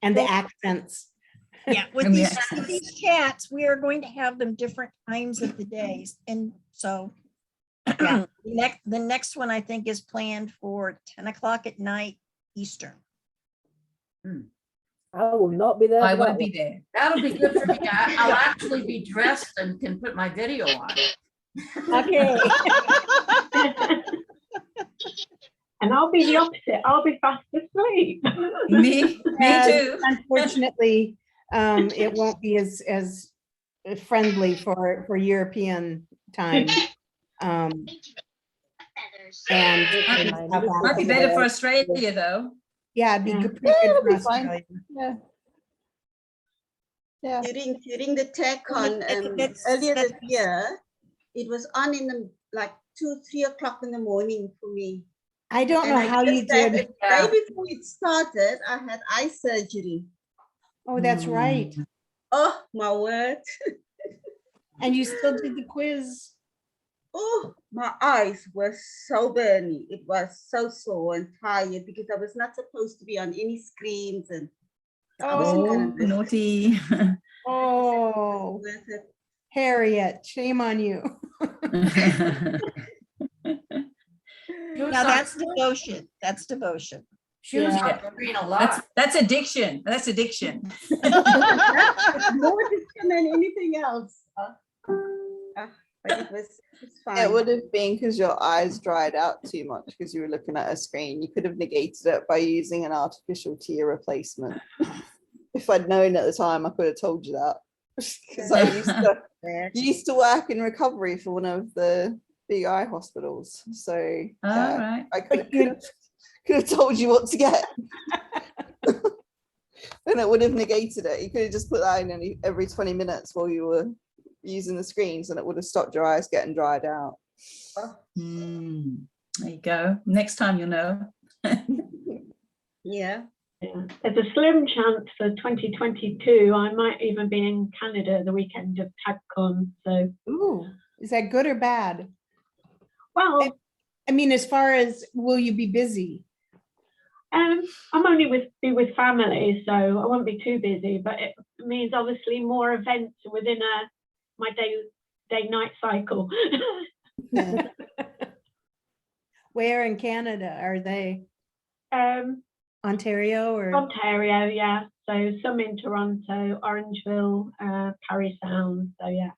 And the accents. Yeah, with And the these, accents. with these chats, we are going to have them different times of the days. And so Yeah. the next one I think is planned for 10 o'clock at night Eastern. I will not be there. I for that won't be one. there. That'll be good for me. I'll actually be dressed and can put my video on. Okay. And I'll be the opposite. I'll be fast asleep. Me too. Unfortunately, it won't be as friendly for European time. And Might be better for Australia though. Yeah, it'd be Yeah. good. Pretty good it'll for be fine. Australia. Yeah. During the TechCon earlier this year, it was on in the like 2-3 o'clock in the morning for me. I don't know And I how you just had did. it right before it started, I had eye surgery. Oh, that's right. Oh my word. And you still did the quiz. Oh, my eyes were so burning. It was so sore and tired because I was not supposed to be on any screens and I wasn't Oh, gonna miss it. naughty. Oh, Worth it. Harriet, shame on you. Now that's devotion. That's devotion. She was Yeah. on the screen a lot. That's addiction. That's addiction. It's more addiction than anything else. But it was fine. It would have been because your eyes dried out too much because you were looking at a screen. You could have negated it by using an artificial tear replacement. If I'd known at the time, I could have told you that. Because I used to work in recovery for one of the big eye hospitals. So All yeah, right. I could have told you what to get. And it would have negated it. You could have just put that in every 20 minutes while you were using the screens and it would have stopped your eyes getting dried out. There you go. Next time you'll know. Yeah. Yeah. There's a slim chance for 2022. I might even be in Canada the weekend of TechCon. So, Ooh, is that good or bad? well, I mean, as far as will you be busy? I'm only be with family, so I won't be too busy. But it means obviously more events within my day-night cycle. Yeah. Where in Canada are they? Um, Ontario or? Ontario, yeah. So some in Toronto, Orangeville, Parry Sound. So yeah.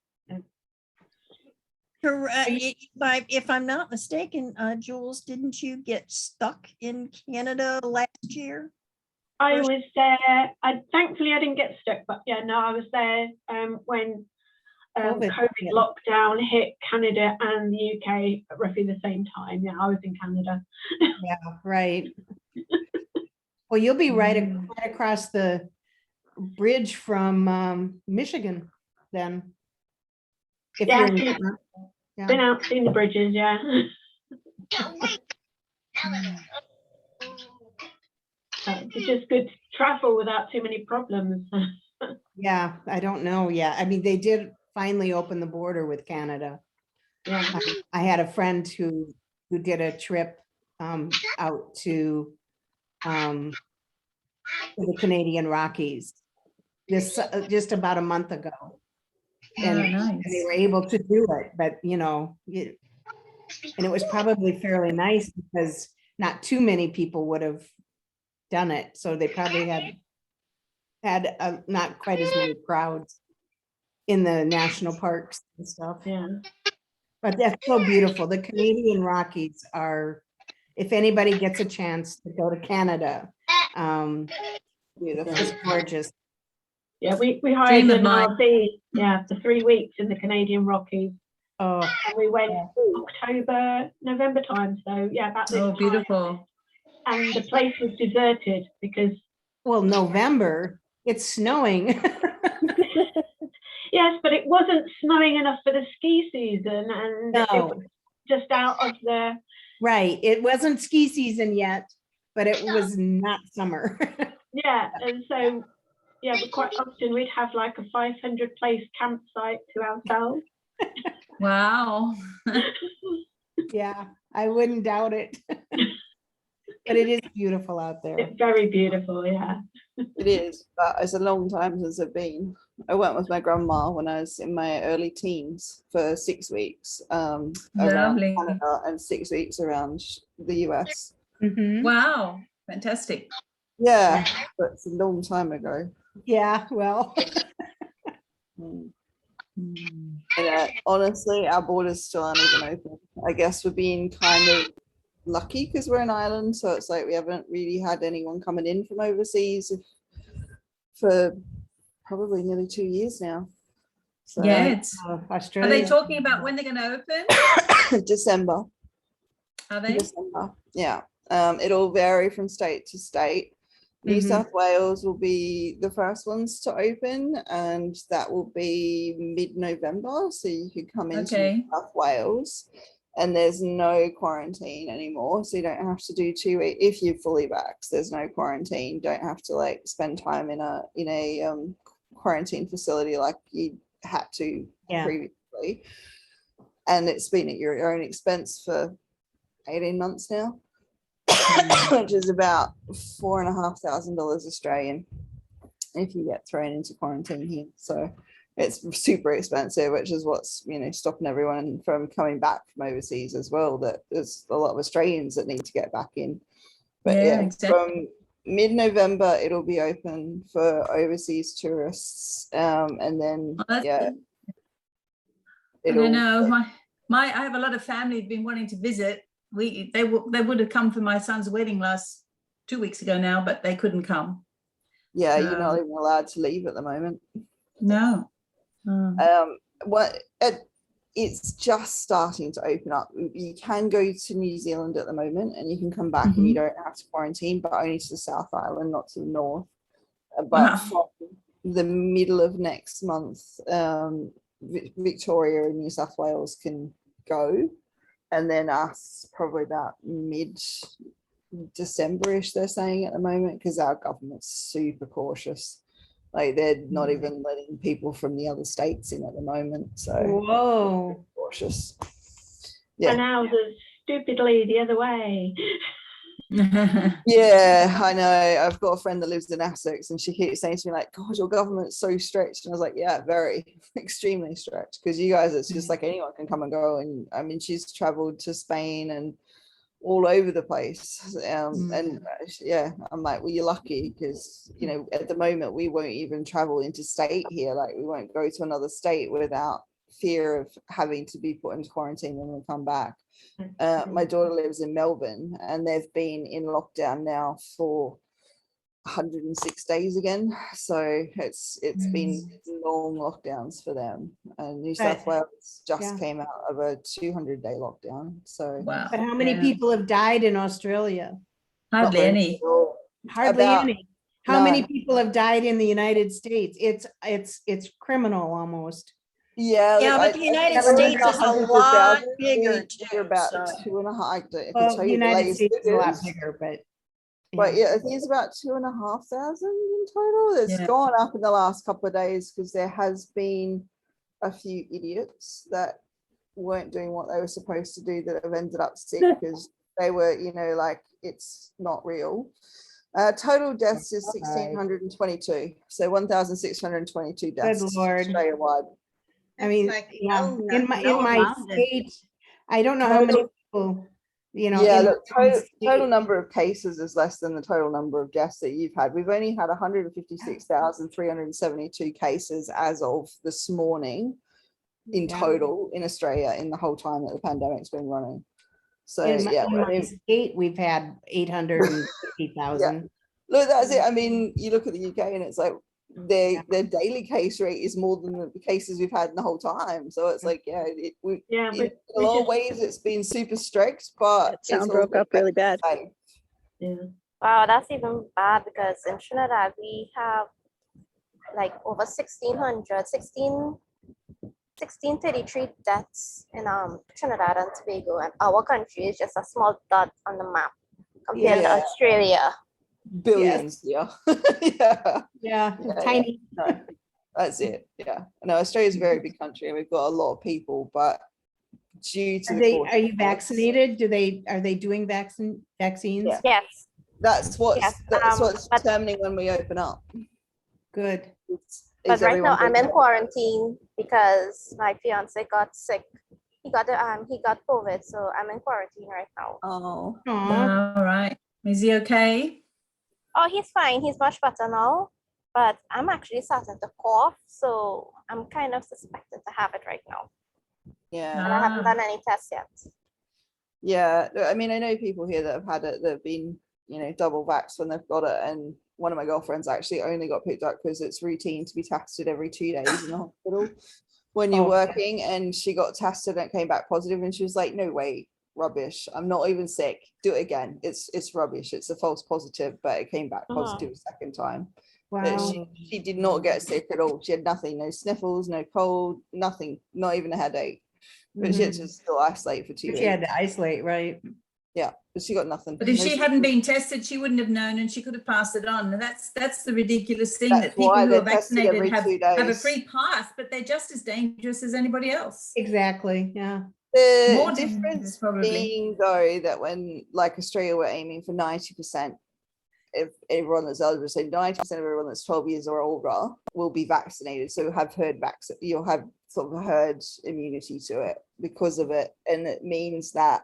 If I'm not mistaken, Jules, didn't you get stuck in Canada last year? I was there. Thankfully I didn't get stuck, but yeah, no, I was there when COVID, COVID yeah. lockdown hit Canada and the UK at roughly the same time. Yeah, I was in Canada. Yeah, right. Well, you'll be right across the bridge from Michigan then. If Yeah, you're yeah. been out, seen the bridges, yeah. It's just good to travel without too many problems. Yeah, I don't know. Yeah, I mean, they did finally open the border with Canada. Yeah. I had a friend who did a trip out to the Canadian Rockies this just about a month ago, and they were able to do it. But you know, and it was probably fairly nice because not too many people would have done it, so they probably had not quite as many crowds in the national parks and stuff. Yeah. But that's so beautiful. The Canadian Rockies are, if anybody gets a chance to go to Canada, beautiful, it's gorgeous. Yeah, we hired an RV, yeah, for 3 weeks in the Canadian Rockies. Oh, and we went October, November time. So yeah, about this time. Beautiful. And the place was deserted because. Well, November, it's snowing. Yes, but it wasn't snowing enough for the ski season, and it was just out of the. Right, it wasn't ski season yet, but it was not summer. Yeah, and so yeah, but quite often we'd have like a 500 place campsite to ourselves. Wow. Yeah, I wouldn't doubt it. But it is beautiful out there. It's very beautiful, yeah. It is, but it's a long time since I've been. I went with my grandma when I was in my early teens for 6 weeks around Canada and 6 weeks around the US. Mm-hmm. Wow, fantastic. Yeah, but it's a long time ago. Yeah, well. And honestly, our borders still aren't even open. I guess we're being kind of lucky because we're an island, so it's like we haven't really had anyone coming in from overseas for probably nearly 2 years now. So, yes. Australia. Are they talking about when they're going to open? December. Are they? December. Yeah. It'll vary from state to state. New South Wales will be the first ones to open, and that will be mid-November. So you could come into New South Wales, and there's no quarantine anymore. So you don't have to do 2 weeks if you're fully vaxxed. There's no quarantine. Don't have to like spend time in a quarantine facility like you had to previously. And it's been at your own expense for 18 months now. Which is about $4,500 Australian if you get thrown into quarantine here. So it's super expensive, which is what's stopping everyone from coming back from overseas as well. That there's a lot of Australians that need to get back in. But exactly. From mid-November it'll be open for overseas tourists, and then I don't know. I have a lot of family who've been wanting to visit. They would have come for my son's wedding 2 weeks ago now, but they couldn't come. Yeah, you're not even allowed to leave at the moment. No. It's just starting to open up. You can go to New Zealand at the moment, and you can come back, and you don't have to quarantine, but only to the South Island, not to the north. But from the middle of next month, Victoria and New South Wales can go. And then us probably about mid-December-ish, they're saying at the moment, because our government's super cautious. Like they're not even letting people from the other states in at the moment. So whoa, cautious. Yeah. And ours is stupidly the other way. Yeah, I know. I've got a friend that lives in Essex, and she keeps saying to me like, "God, your government's so strict." And I was like, "Yeah, very, extremely strict." Because you guys, it's just like anyone can come and go. And I mean, she's traveled to Spain and all over the place. And yeah, I'm like, well, you're lucky because you know at the moment we won't even travel interstate here. Like we won't go to another state without fear of having to be put into quarantine when we come back. My daughter lives in Melbourne and they've been in lockdown now for 106 days again. So it's been long lockdowns for them. And New South Wales just came out of a 200-day lockdown. So Wow. But how many people have died in Australia? Hardly any. Hardly any. How many No. people have died in the United States? It's criminal almost. Yeah, Yeah, look, but the United I States is a hundreds of lot thousands. bigger We're too. about So 2.5. I can Well, tell the you the United latest States is a lot figures. bigger, but But yeah, I think it's about 2,500 in total. It's Yeah. gone up in the last couple of days because there has been a few idiots that weren't doing what they were supposed to do that have ended up sick because they were, you know, like it's not real. Total deaths is 1,622. So 1,622 deaths Lord. Australia-wide. I mean, like yeah, no, in my wow. state, I don't know how many people, you know. Yeah, in look, my total state- number of cases is less than the total number of deaths that you've had. We've only had 156,372 cases as of this morning in total in Australia in the whole time that the pandemic's been running. So in my, yeah, in my state, we've had 850,000. look, that's it. I mean, you look at the UK and it's like their daily case rate is more than the cases we've had in the whole time. So it's like, yeah, in a lot of ways it's been super strict, but sound broke up really bad. Wow, that's even bad because in Trinidad we have like over 1633 deaths in Trinidad and Tobago, and our country is just a small dot on the map compared to Australia. Billions, yeah. Tiny. No, that's it. Yeah. No, Australia's a very big country and we've got a lot of people, but due to Are you vaccinated? Are they doing vaccines? Yes. That's what's determining when we open up. Good. But right now I'm in quarantine because my fiance got sick. He got COVID, so I'm in quarantine right now. Oh. All right. Is he okay? Oh, he's fine. He's much better now. But I'm actually starting to cough, so I'm kind of suspected to have it right now. Yeah. And I haven't done any tests yet. Yeah. I mean, I know people here that have had it that have been, you know, double vaxxed when they've got it. And one of my girlfriends actually only got picked up because it's routine to be tested every 2 days in the hospital when you're working. And she got tested and it came back positive. And she was like, no way, rubbish. I'm not even sick. Do it again. It's rubbish. It's a false positive, but it came back positive a second time. Wow. But she did not get sick at all. She had nothing, no sniffles, no cold, nothing, not even a headache. But she had to still isolate for 2 weeks. She had to isolate, right? Yeah, but she got nothing. But if No she symptoms. hadn't been tested, she wouldn't have known and she could have passed it on. And that's the ridiculous thing, That's that people why who are they're tested vaccinated every have 2 a days. free pass, but they're just as dangerous as anybody else. Exactly. Yeah. The More difference probably. being though that when like Australia were aiming for 90% of everyone that's eligible, so 90% of everyone that's 12 years or older will be vaccinated. So you'll have sort of herd immunity to it because of it. And it means that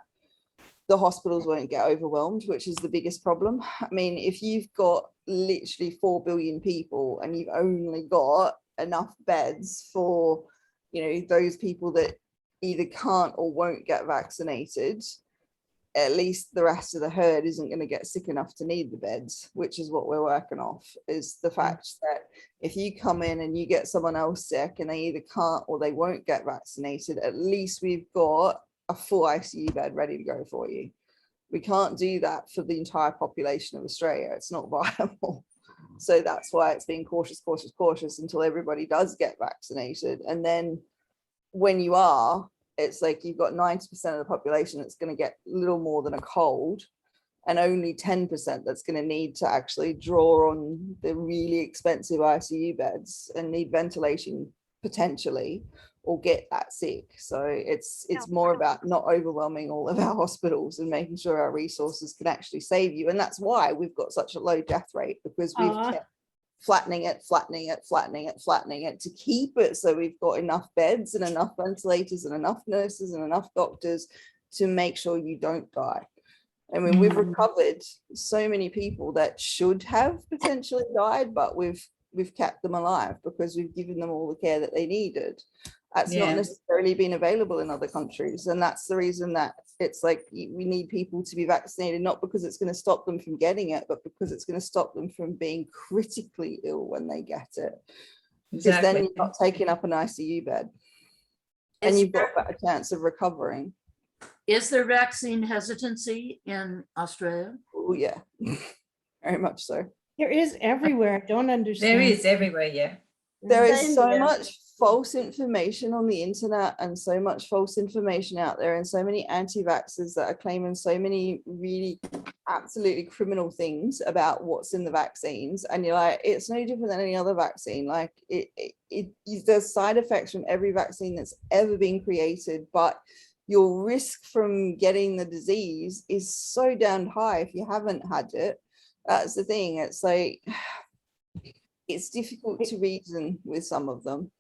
the hospitals won't get overwhelmed, which is the biggest problem. I mean, if you've got literally 4 billion people and you've only got enough beds for, you know, those people that either can't or won't get vaccinated, at least the rest of the herd isn't going to get sick enough to need the beds, which is what we're working off, is the fact that if you come in and you get someone else sick and they either can't or they won't get vaccinated, at least we've got a full ICU bed ready to go for you. We can't do that for the entire population of Australia. It's not viable. So that's why it's being cautious until everybody does get vaccinated. And then when you are, it's like you've got 90% of the population that's going to get little more than a cold and only 10% that's going to need to actually draw on the really expensive ICU beds and need ventilation potentially, or get that sick. So it's more about not overwhelming all of our hospitals and making sure our resources can actually save you. And that's why we've got such a low death rate, because we've kept flattening it to keep it so we've got enough beds and enough ventilators and enough nurses and enough doctors to make sure you don't die. I mean, we've recovered so many people that should have potentially died, but we've kept them alive because we've given them all the care that they needed. That's not necessarily been available in other countries. And that's the reason that it's like we need people to be vaccinated, not because it's going to stop them from getting it, but because it's going to stop them from being critically ill when they get it. Because then you're not taking up an ICU bed and you've got a better chance of recovering. Is there vaccine hesitancy in Australia? Oh yeah, very much so. There is everywhere. I don't understand. There is everywhere, yeah. There is so much false information on the internet and so much false information out there, and so many anti-vaxxers that are claiming so many really absolutely criminal things about what's in the vaccines. And you're like, it's no different than any other vaccine. Like there's side effects from every vaccine that's ever been created, but your risk from getting the disease is so damn high if you haven't had it. That's the thing. It's like, it's difficult to reason with some of them.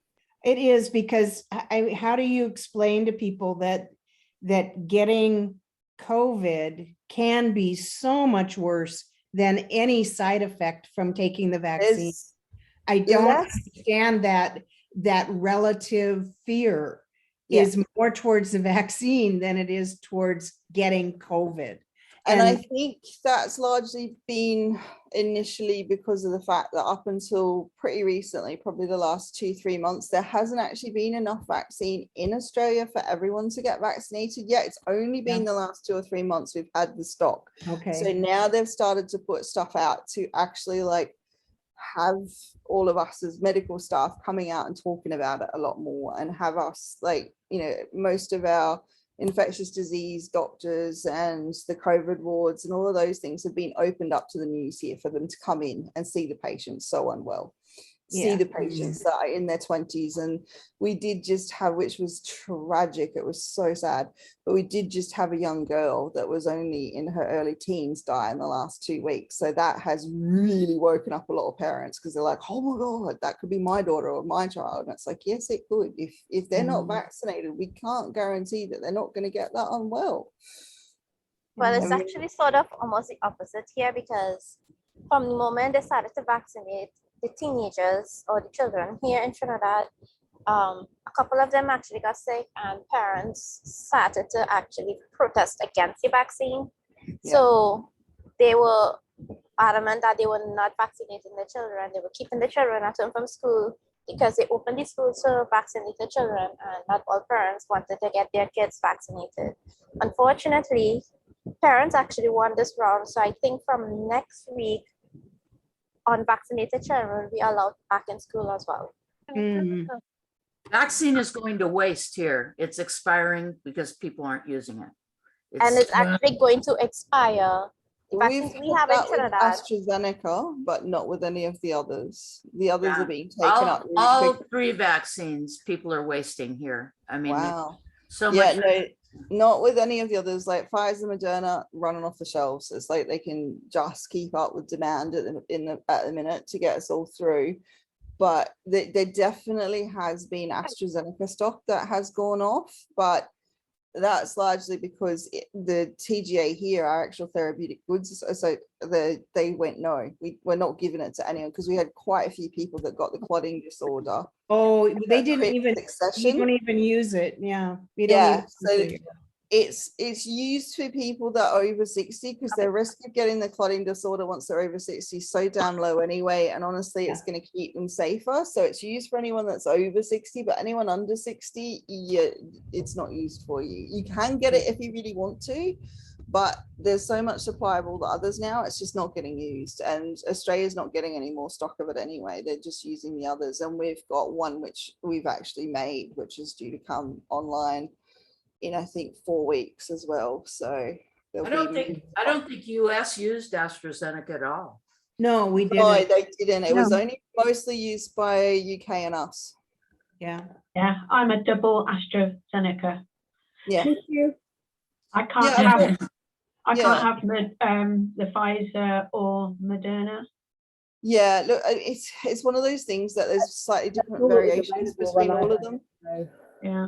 It is, because how do you explain to people that getting COVID can be so much worse than any side effect from taking the vaccine? I don't understand that relative fear is more towards the vaccine than it is towards getting COVID. And I think that's largely been initially because of the fact that up until pretty recently, probably the last 2-3 months, there hasn't actually been enough vaccine in Australia for everyone to get vaccinated yet. It's only been the last 2 or 3 months we've had the stock. Okay. So now they've started to put stuff out to actually like have all of us as medical staff coming out and talking about it a lot more, and have us, like, you know, most of our infectious disease doctors and the COVID wards and all of those things have been opened up to the news here for them to come in and see the patients so unwell, see the patients that are in their 20s. And we did just have, which was tragic, it was so sad, but we did just have a young girl that was only in her early teens die in the last 2 weeks. So that has really woken up a lot of parents, because they're like, oh my God, that could be my daughter or my child. And it's like, yes, it could. If they're not vaccinated, we can't guarantee that they're not going to get that unwell. Well, it's actually sort of almost the opposite here, because from the moment they started to vaccinate the teenagers or the children here in Trinidad, a couple of them actually got sick, and parents started to actually protest against the vaccine. So they were adamant that they were not vaccinating the children. They were keeping the children at home from school because they opened the schools to vaccinate the children, and not all parents wanted to get their kids vaccinated. Unfortunately, parents actually won this round. So I think from next week, unvaccinated children will be allowed back in school as well. Vaccine is going to waste here. It's expiring because people aren't using it. And it's actually going to expire. We've we have in Trinidad. AstraZeneca, but not with any of the others. The others are being taken up. Really all quick. 3 vaccines people are wasting here. I mean, wow. So much. No, not with any of the others. Like Pfizer, Moderna, running off the shelves. It's like they can just keep up with demand at the minute to get us all through. But there definitely has been AstraZeneca stock that has gone off, but that's largely because the TGA here, our actual therapeutic goods, so they went, no, we're not giving it to anyone, because we had quite a few people that got the clotting disorder. Oh, they didn't even, we don't even use it. Yeah. We don't Yeah, even so it's used for people that are over 60, because their risk of getting the clotting disorder once they're over 60 is so damn low anyway, and honestly it's going to keep them safer. So it's used for anyone that's over 60, but anyone under 60, it's not used for you. You can get it if you really want to, but there's so much supply of all the others now, it's just not getting used, and Australia's not getting any more stock of it anyway. They're just using the others, and we've got one which we've actually made, which is due to come online in, I think, 4 weeks as well. So I don't think US used AstraZeneca at all. No, we didn't. No, they didn't. It was only mostly used by UK and us. Yeah. Yeah, I'm a double AstraZeneca. Yeah. Thank you. I can't Yeah, have I Yeah. can't have the Pfizer or Moderna. Yeah, look, it's one of those things that there's slightly different All is variations available between when I all of had them. it, so. Yeah.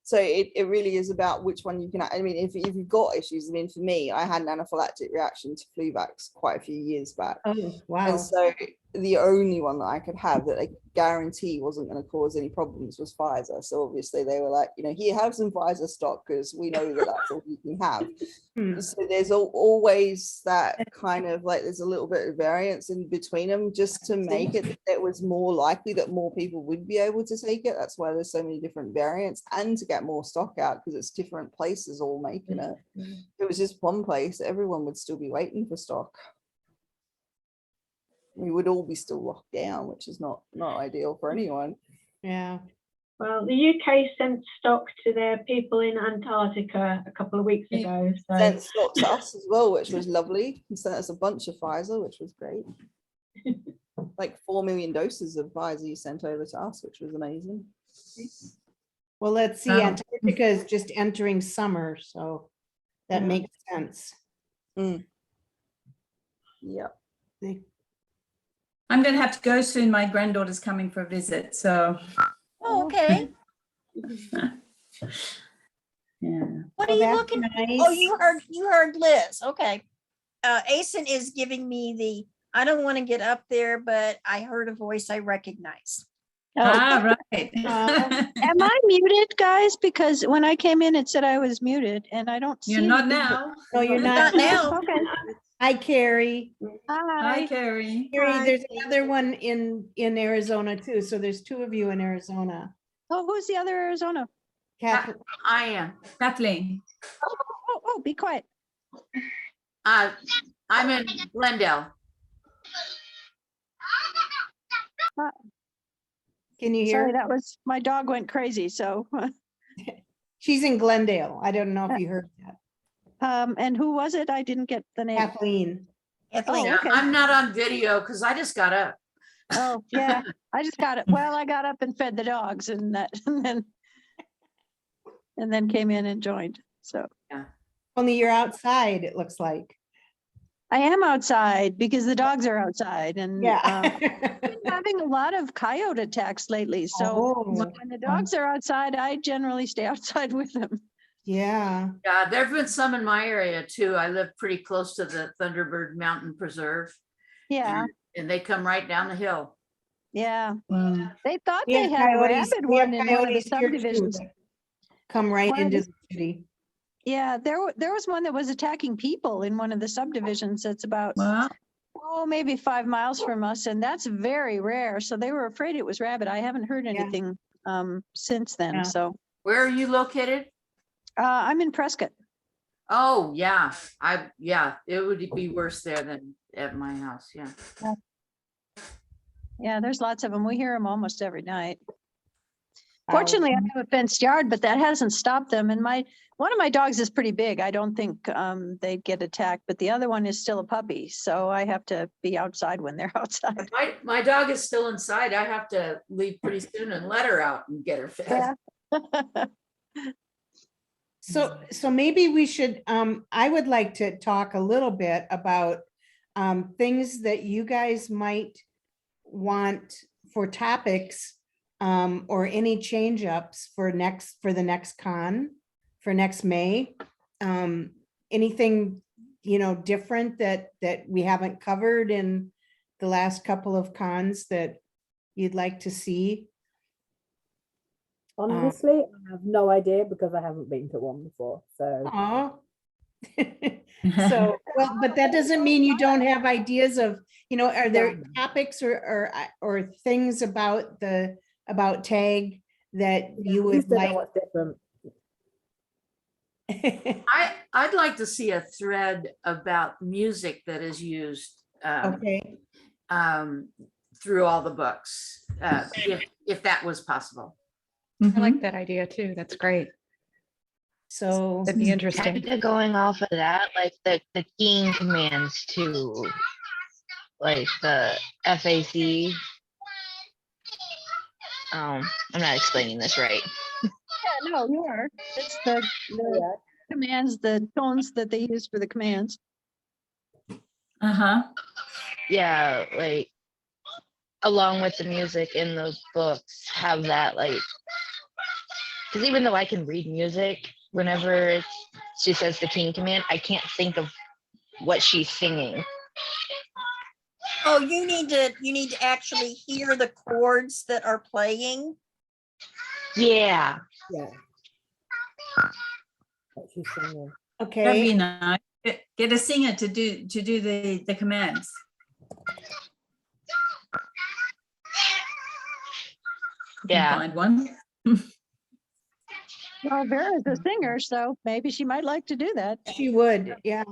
So it really is about which one you can. I mean, if you've got issues, I mean, for me, I had an anaphylactic reaction to flu vax quite a few years back. Oh, wow. And so the only one that I could have that I could guarantee wasn't going to cause any problems was Pfizer. So obviously they were like, here, have some Pfizer stock because we know that that's all you can have. So there's always that kind of like, there's a little bit of variance in between them just to make it that it was more likely that more people would be able to take it. That's why there's so many different variants, and to get more stock out because it's different places all making it. If it was just one place, everyone would still be waiting for stock. We would all be still locked down, which is not ideal for anyone. Yeah. Well, the UK sent stock to their people in Antarctica a couple of weeks ago. So Sent stock to us as well, which was lovely. He sent us a bunch of Pfizer, which was great. Like 4 million doses of Pfizer he sent over to us, which was amazing. Well, let's see. Antarctica is just entering summer, so that makes sense. Yeah. I'm going to have to go soon. My granddaughter's coming for a visit, so. Oh, okay. Yeah. What Well, are you that's looking? nice. Oh, you heard Liz. Okay. Asen is giving me the, I don't want to get up there, but I heard a voice I recognize. Ah, right. Am I muted, guys? Because when I came in, it said I was muted and I don't see. You're not anything. now. No, you're Not not. now. Okay. Hi, Carrie. Hi, Hi. Carrie. Carrie, there's another one in Arizona too. So there's 2 of you in Arizona. Oh, who's the other Arizona? Kathleen. I am. Kathleen. Oh, be quiet. I'm in Glendale. Can you hear? Sorry, that was, my dog went crazy, so. She's in Glendale. I don't know if you heard that. And who was it? I didn't get the name. Kathleen. Kathleen. Oh, okay. I'm not on video because I just got up. Oh, yeah, I just got it. Well, I got up and fed the dogs and that, and then came in and joined, so. Only you're outside, it looks like. I am outside because the dogs are outside and Yeah. I've been having a lot of coyote attacks lately. So when the dogs are outside, I generally stay outside with them. Yeah. Yeah, there've been some in my area too. I live pretty close to the Thunderbird Mountain Preserve. Yeah. And they come right down the hill. Yeah. Wow. They thought We they have had a coyotes- rabid we have one in one of the coyotes here, too, subdivisions. that come right One of into the- the city. Yeah, there was one that was attacking people in one of the subdivisions that's about, Wow. maybe 5 miles from us, and that's very rare. So they were afraid it was rabid. I haven't heard anything since then. Yeah. So Where are you located? I'm in Prescott. Oh, yeah. It would be worse there than at my house. Yeah. Yeah, there's lots of them. We hear them almost every night. Fortunately, I have a fenced yard, but that hasn't stopped them. And one of my dogs is pretty big. I don't think they'd get attacked, but the other one is still a puppy. So I have to be outside when they're outside. My dog is still inside. I have to leave pretty soon and let her out and get her fed. Yeah. So maybe we should, I would like to talk a little bit about things that you guys might want for topics or any change ups for the next con, for next May. Anything, different that we haven't covered in the last couple of cons that you'd like to see? Honestly, I have no idea because I haven't been to one before. So. Oh. So, well, but that doesn't mean you don't have ideas of, are there topics or things about tag that you would like? What's different. I'd like to see a thread about music that is used Okay. Through all the books, if that was possible. I like that idea too. That's great. So that'd be interesting. Kinda going off of that, like the keying commands to like the FAC. I'm not explaining this right. Yeah, no, you are. It's the commands, the tones that they use for the commands. Uh-huh. Yeah, like along with the music in the books, have that like, because even though I can read music, whenever she says the king command, I can't think of what she's singing. Oh, you need to actually hear the chords that are playing. Yeah. Yeah. What she's singing. That'd Okay, be nice. Get a singer to do the commands. Yeah. Find one. Well, Vera's a singer, so maybe she might like to do that. she would, yeah.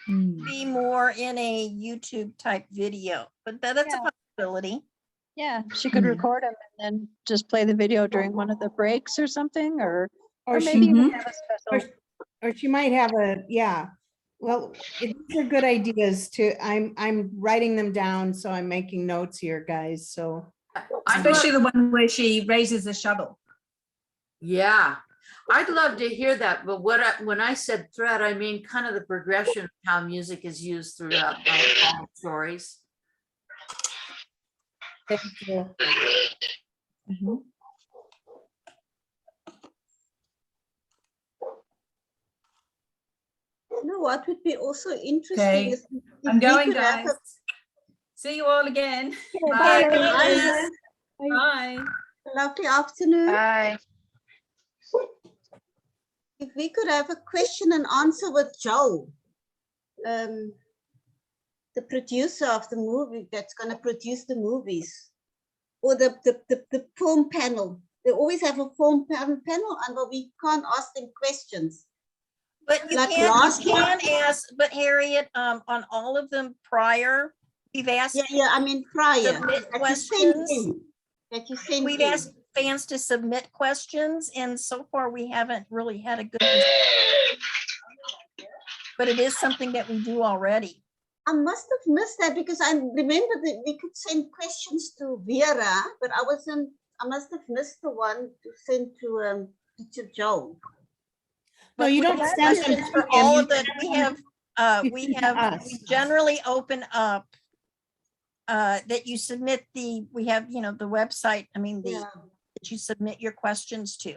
Be more in a YouTube type video, but that's a possibility. Yeah, she could record them and then just play the video during one of the breaks or something, or maybe even have a special. Or she might have a, yeah. Well, these are good ideas to, I'm writing them down, so I'm making notes here, guys, so. Especially the one where she raises the shovel. Yeah, I'd love to hear that, but when I said thread, I mean kind of the progression of how music is used throughout all stories. Thank you. You know what would be also interesting Okay, is if I'm we going, could have guys. See you all again. Bye. Bye. Bye. Bye. Lovely afternoon. Bye. If we could have a question and answer with Joe, the producer of the movie that's going to produce the movies, or the film panel. They always have a film panel, and we can't ask them questions. But you Like can last- ask, but Harriet, on all of them prior, we've asked. Yeah, I mean prior. Submit that you sent questions. in, that you sent We've in. asked fans to submit questions, and so far we haven't really had a good. But it is something that we do already. I must have missed that because I remember that we could send questions to Vera, but I must have missed the one to send to Joe. No, you don't send them Questions to for him, all you of the, send them we to us. generally open up that you submit we have, the website, that you submit your questions to.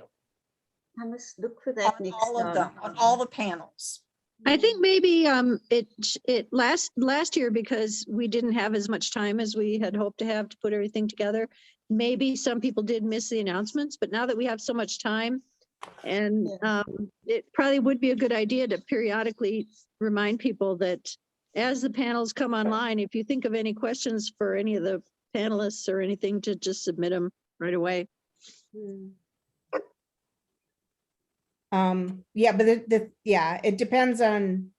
I must look for that On next all of time. them, on all the panels. I think maybe it last year, because we didn't have as much time as we had hoped to have to put everything together. Maybe some people did miss the announcements, but now that we have so much time, and it probably would be a good idea to periodically remind people that as the panels come online, if you think of any questions for any of the panelists or anything, to just submit them right away. Yeah, but it depends on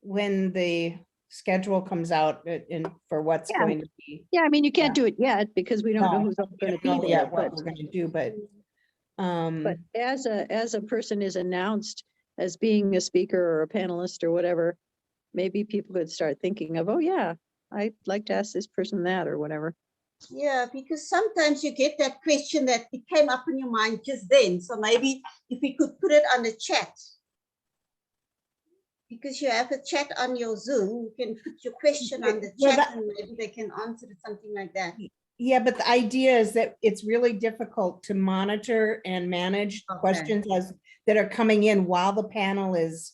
when the schedule comes out and for what's going to be. Yeah, I mean, you can't do it yet because we don't know who's going to be know there. yet what we're going to do, but as a person is announced as being a speaker or a panelist or whatever, maybe people could start thinking of, oh yeah, I'd like to ask this person that or whatever. Yeah, because sometimes you get that question that it came up in your mind just then. So maybe if we could put it on the chat, because you have a chat on your Zoom, you can put your question on the chat and maybe they can answer it, something like that. Yeah, but the idea is that it's really difficult to monitor and manage questions that are coming in while the panel is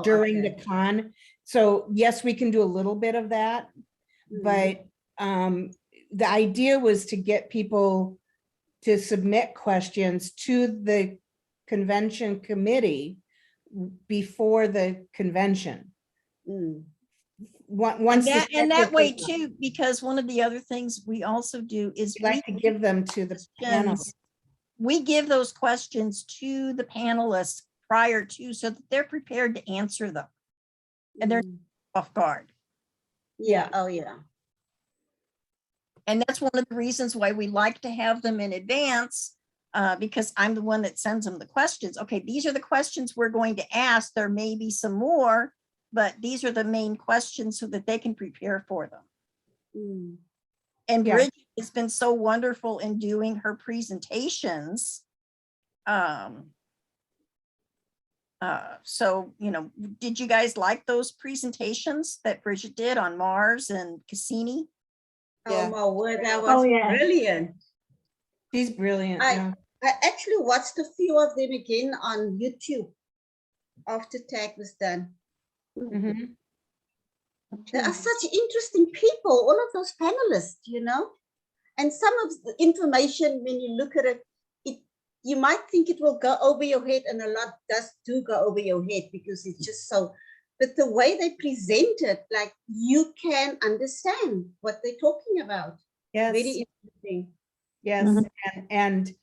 during the con. So yes, we can do a little bit of that, but the idea was to get people to submit questions to the convention committee before the convention. Once and that way too, because one of the other things we also do is we like to give them to the panel. We give those questions to the panelists prior to, so that they're prepared to answer them and they're off guard. Yeah. Oh yeah. And that's one of the reasons why we like to have them in advance, because I'm the one that sends them the questions. Okay, these are the questions we're going to ask. There may be some more, but these are the main questions so that they can prepare for them. And Yeah. Bridget has been so wonderful in doing her presentations. So, you know, did you guys like those presentations that Bridget did on Mars and Cassini? Oh my word, that was Oh, yeah. brilliant. She's brilliant. I- Yeah. I actually watched a few of them again on YouTube after tag was done. Mhm. They are such interesting people, all of those panelists, you know. And some of the information, when you look at it, you might think it will go over your head, and a lot do go over your head because it's just so. But the way they present it, like you can understand what they're talking about. Yes. Very interesting. Yes. And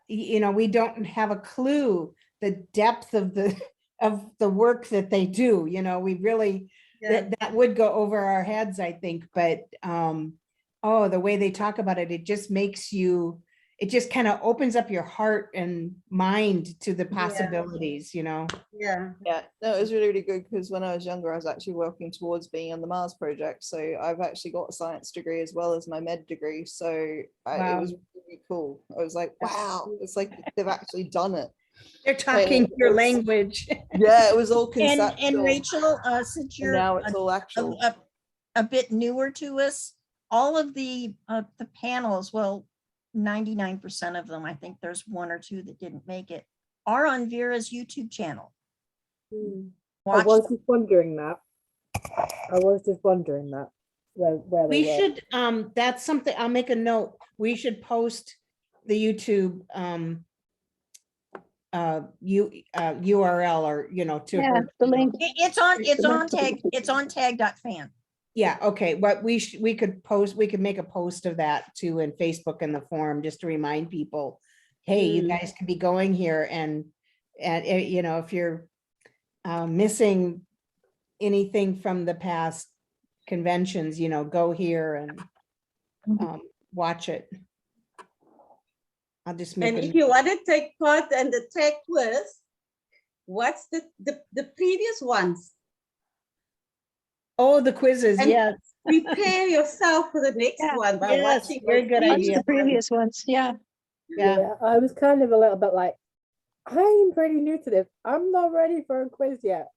you know, we don't have a clue the depth of the work that they do. You know, we really that would go over our heads, I think. But oh, the way they talk about it, it just makes you. It just kind of opens up your heart and mind to the possibilities, you know? Yeah. Yeah, no, it was really, really good because when I was younger, I was actually working towards being on the Mars project. So I've actually got a science degree as well as my med degree. So it was really cool. I was like, wow, it's like they've actually done it. They're talking your language. Yeah, it was all conceptual. And Rachel, since you're now it's all actual. A bit newer to us, all of the panels, well, 99% of them, I think there's one or two that didn't make it, are on Vera's YouTube channel. I was just wondering that. Where We they were. should, that's something, I'll make a note. We should post the YouTube URL or, you know, to her. the link. It's on tag.fan. Yeah, okay, but we could make a post of that too in Facebook and the forum, just to remind people, hey, you guys can be going here and you know, if you're missing anything from the past conventions, you know, go here and watch it. I'll just make And if you want to take part in the tag quiz, what's the previous ones? Oh, the quizzes, And yes. prepare yourself for the next one by watching. Very good idea. The previous ones, yeah. Yeah. I was kind of a little bit like, I'm pretty new to this. I'm not ready for a quiz yet.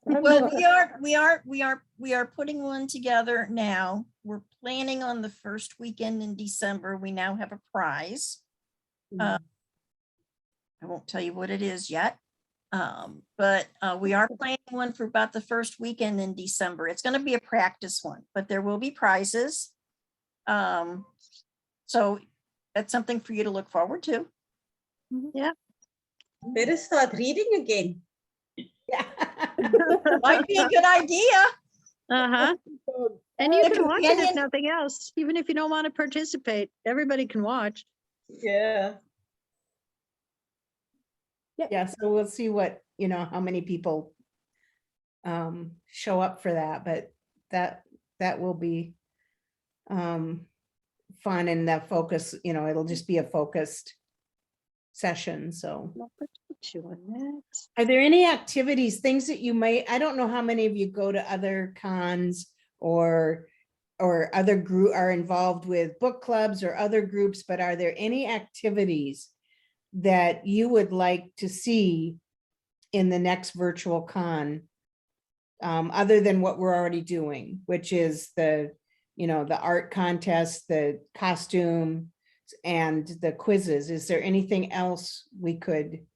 Well, we are putting one together now. We're planning on the first weekend in December. We now have a prize. I won't tell you what it is yet. But we are planning one for about the first weekend in December. It's going to be a practice one, but there will be prizes. So that's something for you to look forward to. Yeah. Better start reading again. Yeah. Might be a good idea. Uh-huh. And you The can watch it if companion- nothing else, even if you don't want to participate. Everybody can watch. Yeah. Yeah, so we'll see what, you know, how many people show up for that, but that will be fun, and that focus, you know, it'll just be a focused session. So are there any activities, things that you might, I don't know how many of you go to other cons or other group are involved with book clubs or other groups, but are there any activities that you would like to see in the next virtual con, other than what we're already doing, which is the, you know, the art contest, the costume, and the quizzes? Is there anything else we could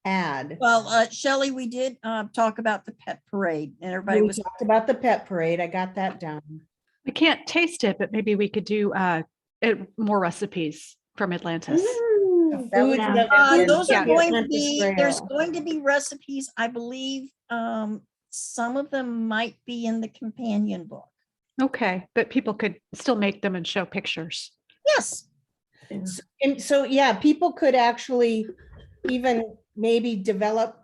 add? Well, Shelley, we did talk about the pet parade, and everybody was talked about the pet parade. I got that down. We can't taste it, but maybe we could do more recipes from Atlantis. Those are going to be, there's going to be recipes, I believe. Some of them might be in the companion book. Okay, but people could still make them and show pictures. Yes. And so, yeah, people could actually even maybe develop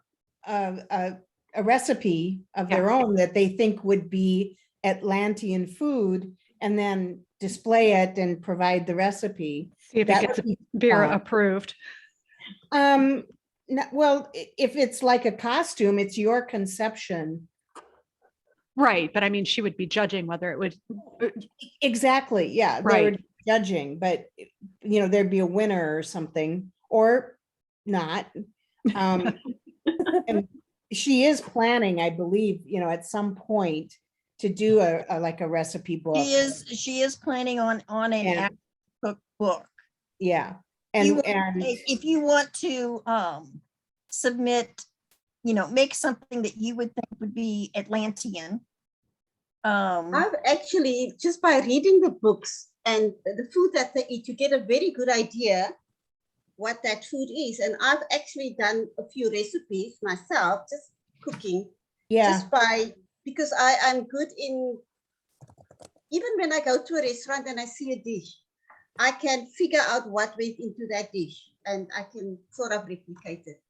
a recipe of their own that they think would be Atlantean food, and then display it and provide the recipe. See if it gets Vera approved. Well, if it's like a costume, it's your conception Right, but I mean, she would be judging whether it would, Exactly, yeah, they were Right. judging, but there'd be a winner or something, or not. And she is planning, I believe, at some point to do a like a recipe book. She is planning on an And- actual cookbook. Yeah, You and want- if you want to submit, make something that you would think would be Atlantean. I've actually, just by reading the books and the food that they eat, you get a very good idea what that food is. And I've actually done a few recipes myself, just cooking. yeah, Just because I'm good in, even when I go to a restaurant and I see a dish, I can figure out what went into that dish and I can sort of replicate it.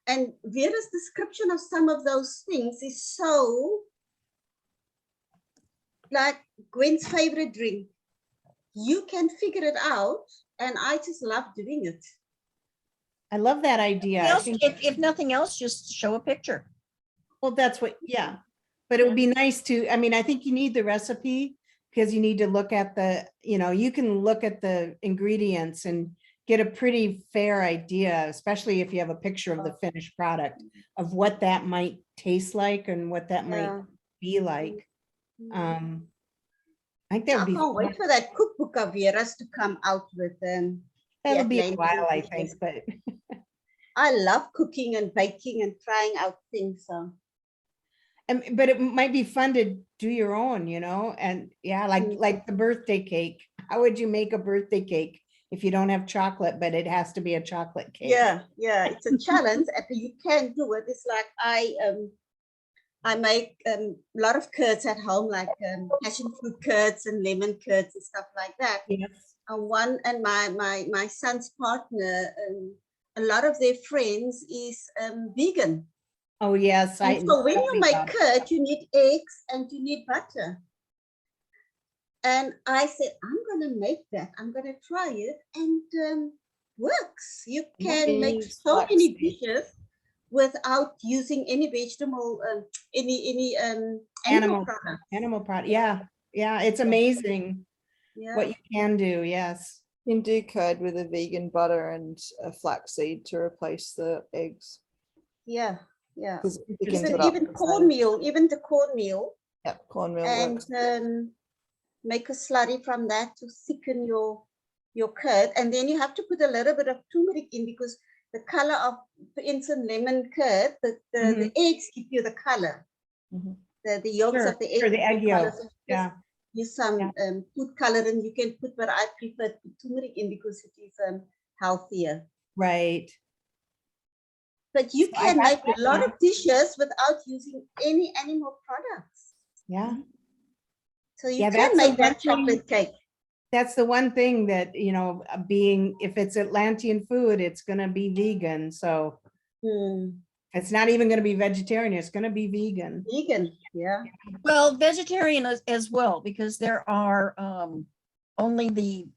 And Vera's description of some of those things is so like Gwen's favorite drink. You can figure it out, and I just love doing it. I love that idea. I think, If nothing else, just show a picture. well, that's what, yeah, but it would be nice to, I mean, I think you need the recipe because you need to look at you can look at the ingredients and get a pretty fair idea, especially if you have a picture of the finished product of what that might taste like and what that might be like. I think that would I be can't wait for that cookbook of Vera's to come out with them. that'll be a while, I think, but I love cooking and baking and trying out things. So. But it might be fun to do your own, and yeah, like the birthday cake. How would you make a birthday cake if you don't have chocolate, but it has to be a chocolate cake? Yeah, it's a challenge. And you can do it. It's like I make a lot of curds at home, like passion fruit curds and lemon curds and stuff like that. Yes. And my son's partner, a lot of their friends is vegan. Oh yes, and so when you make curd, you need eggs and you need butter. And I said, I'm going to make that. I'm going to try it, and works. You can make so many dishes without using any vegetable, any animal product. Animal product. Yeah, it's amazing what you can do. Yes, You can do curd with a vegan butter and a flaxseed to replace the eggs. Yeah. 'Cause it Even, can put up even the cornmeal, even the cornmeal. Yeah, cornmeal And works. make a slurry from that to thicken your curd. And then you have to put a little bit of turmeric in, because the color of, for instance, lemon curd, the eggs give you the color. The yolks of the egg. Sure, the egg yolk. Yeah. Use some food color, and you can put, but I prefer to put turmeric in because it is healthier. Right. But you can make a lot of dishes without using any animal products. Yeah. So you can make that chocolate cake. That's the one thing that, if it's Atlantean food, it's going to be vegan. So it's not even going to be vegetarian. It's going to be vegan. Vegan, yeah. Well, vegetarian as well, because there are only the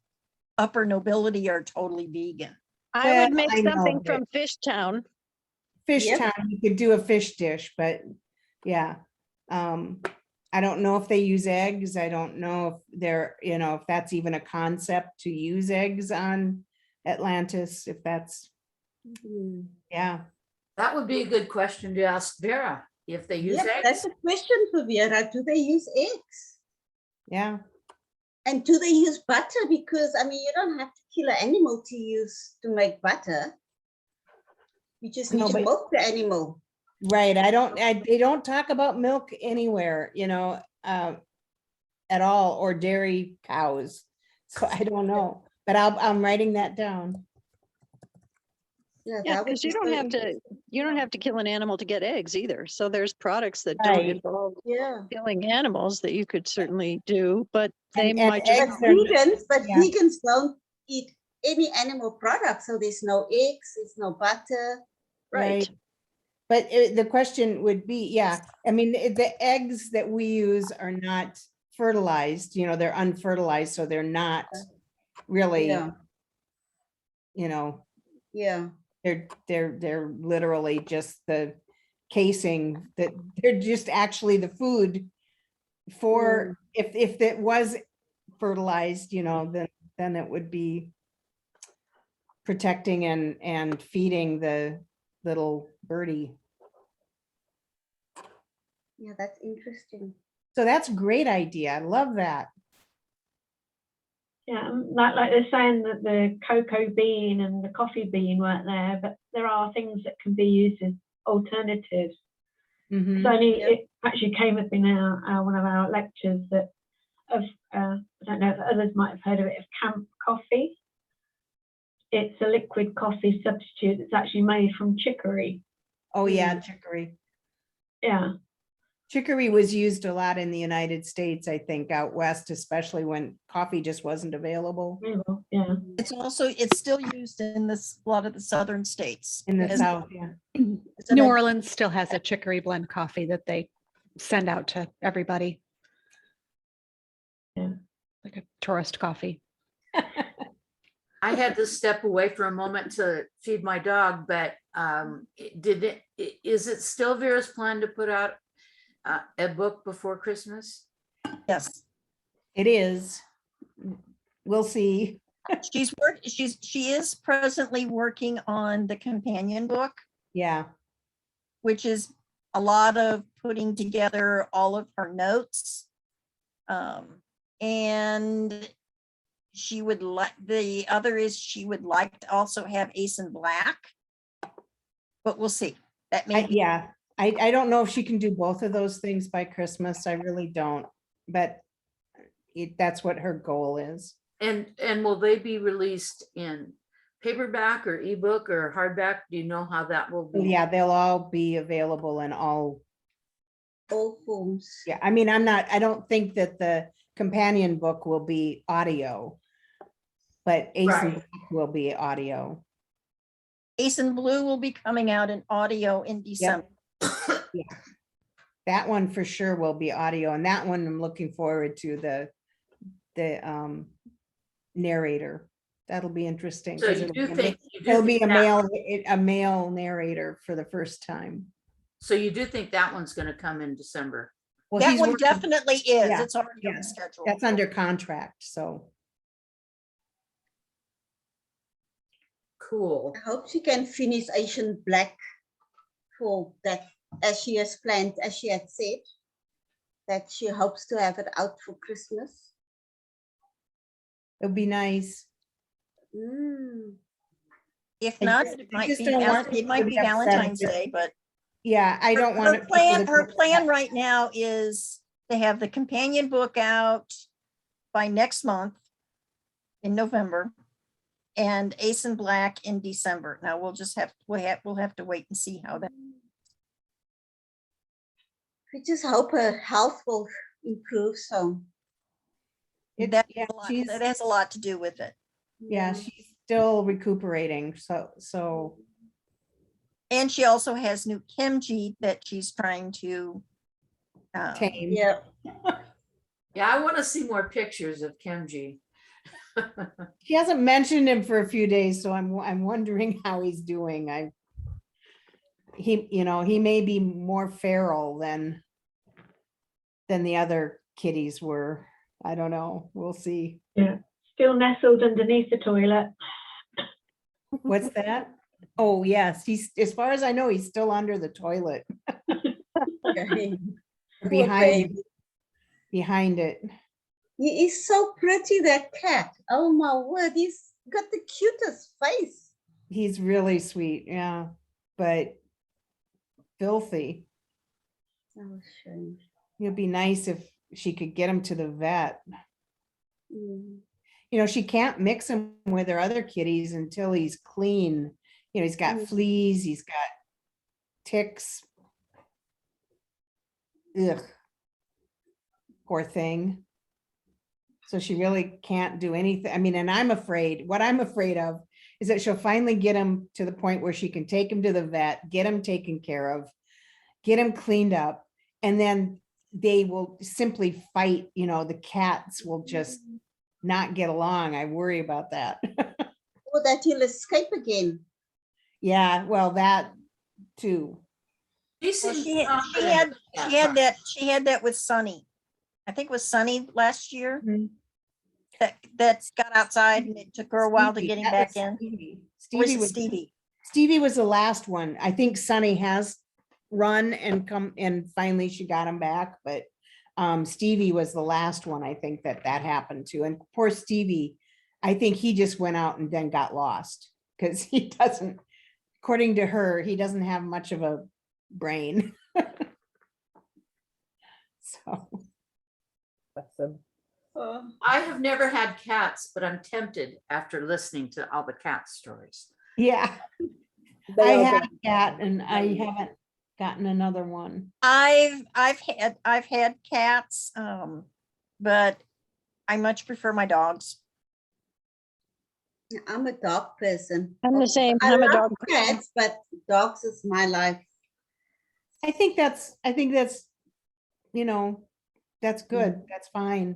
upper nobility are totally vegan. I would make something from Fishtown. Fishtown, you could do a fish dish, but yeah. I don't know if they use eggs. I don't know if they're, if that's even a concept to use eggs on Atlantis, if that's, yeah. That would be a good question to ask Vera, if they use eggs. That's a question for Vera. Do they use eggs? Yeah. And do they use butter? Because, you don't have to kill an animal to make butter. You just need to milk the animal. Right. They don't talk about milk anywhere, at all, or dairy cows. So I don't know, but I'm writing that down. Yeah, because you don't have to kill an animal to get eggs either. So there's products that don't involve killing animals that you could certainly do, but they might just. Vegans don't eat any animal products, so there's no eggs, there's no butter. Right. But the question would be, the eggs that we use are not fertilized, they're unfertilized, so they're not really, they're literally just the casing, that they're just actually the food for, if it was fertilized, you know, then it would be protecting and feeding the little birdie. Yeah, that's interesting. So that's a great idea. I love that. Yeah, like they're saying that the cocoa bean and the coffee bean weren't there, but there are things that can be used as alternatives. Mhm. So it actually came up in one of our lectures that I don't know if others might have heard of it, of camp coffee. It's a liquid coffee substitute that's actually made from chicory. Oh yeah, chicory. Yeah. Chicory was used a lot in the United States, I think, out west, especially when coffee just wasn't available. Yeah. It's still used in a lot of the southern states. In the As- South, yeah. New Orleans still has a chicory blend coffee that they send out to everybody. Yeah. Like a tourist coffee. I had to step away for a moment to feed my dog, but is it still Vera's plan to put out a book before Christmas? Yes. It is. We'll see. She is presently working on the companion book, Yeah. which is a lot of putting together all of her notes. And she would like, the other is she would like to also have Ace and Black, but we'll see. That may be. Yeah. I don't know if she can do both of those things by Christmas. I really don't, but that's what her goal is. And will they be released in paperback or ebook or hardback? Do you know how that will be? Yeah, they'll all be available in all forms. Yeah, I mean, I don't think that the companion book will be audio, but Ace and Black will be audio. Ace and Blue will be coming out in audio in December. Yeah, that one for sure will be audio, and that one I'm looking forward to the narrator. That'll be interesting. So you do think it'll be that- a male narrator for the first time. So you do think that one's going to come in December? Well, That he's one working- definitely is. yeah, It's already on yeah, the schedule. That's under contract, so. Cool. I hope she can finish Asian Black for that, as she has planned, as she had said, that she hopes to have it out for Christmas. It'll be nice. If I not, just- it I might just be don't want it people might to be be upset if Valentine's it- Day, but Yeah, I don't want it. her plan right now is to have the companion book out by next month in November and Ace and Black in December. Now we'll have to wait and see how that. We just hope her health will improve. So That has a lot to do with it. Yeah, she's still recuperating, so. And she also has new kimchi that she's trying to tame. Yeah. Yeah, I want to see more pictures of Kenji. She hasn't mentioned him for a few days, so I'm wondering how he's doing. He may be more feral than the other kitties were. I don't know. We'll see. Yeah, still nestled underneath the toilet. What's that? Oh, yes. He's, as far as I know, he's still under the toilet. Behind it. He is so pretty, that cat. Oh my word, he's got the cutest face. He's really sweet, yeah, but filthy. Oh, shame. It'd be nice if she could get him to the vet. She can't mix him with her other kitties until he's clean. He's got fleas, he's got ticks. Ugh. Poor thing. So she really can't do anything. I mean, and what I'm afraid of is that she'll finally get him to the point where she can take him to the vet, get him taken care of, get him cleaned up, and then they will simply fight. The cats will just not get along. I worry about that. Or that he'll escape again. Yeah, well, that too. Well, she had that with Sunny. I think it was Sunny last year, Mhm. that's got outside and it took her a while to Stevie, get him that back was in. Stevie. Or is Stevie it was Stevie? Stevie was the last one. I think Sunny has run and come and finally she got him back, but Stevie was the last one I think that happened to. And poor Stevie, I think he just went out and then got lost because he doesn't, according to her, he doesn't have much of a brain. So. I have never had cats, but I'm tempted after listening to all the cat stories. Yeah. I had a cat and I haven't gotten another one. I've had cats, but I much prefer my dogs. I'm a dog person. I'm the same. I I'm a love dog person. cats, but dogs is my life. I think that's, you know, that's good. That's fine.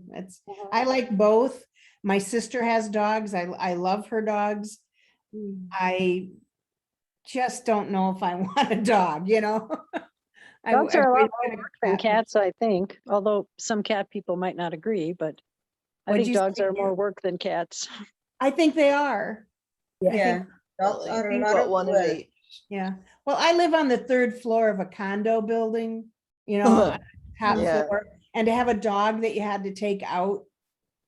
I like both. My sister has dogs. I love her dogs. I just don't know if I want a dog, you know? Dogs are a lot always more been a work than cat cats, I think, although some cat people might not agree, but I What'd think you dogs say, are Karen? more work than cats. I think they are. Yeah, dogs are a lot got of one of work. each. Yeah. Well, I live on the 3rd floor of a condo building, you know, top Yeah. floor, and to have a dog that you had to take out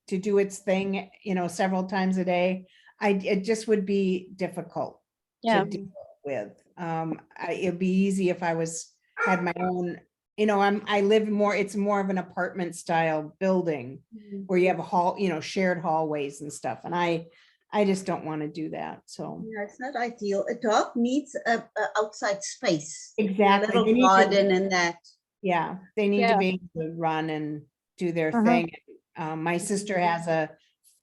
to do its thing, you know, several times a day, it just would be difficult Yeah. to deal with. It'd be easy if I had my own, you know, I live more, it's more of an apartment style building where you have a hall, you know, shared hallways and stuff. And I just don't want to do that. So. Yeah, it's not ideal. A dog needs a outside space. Exactly. A They little need to- garden and that. Yeah, they need Yeah. to be able to run and do their Uh-huh. thing. My sister has a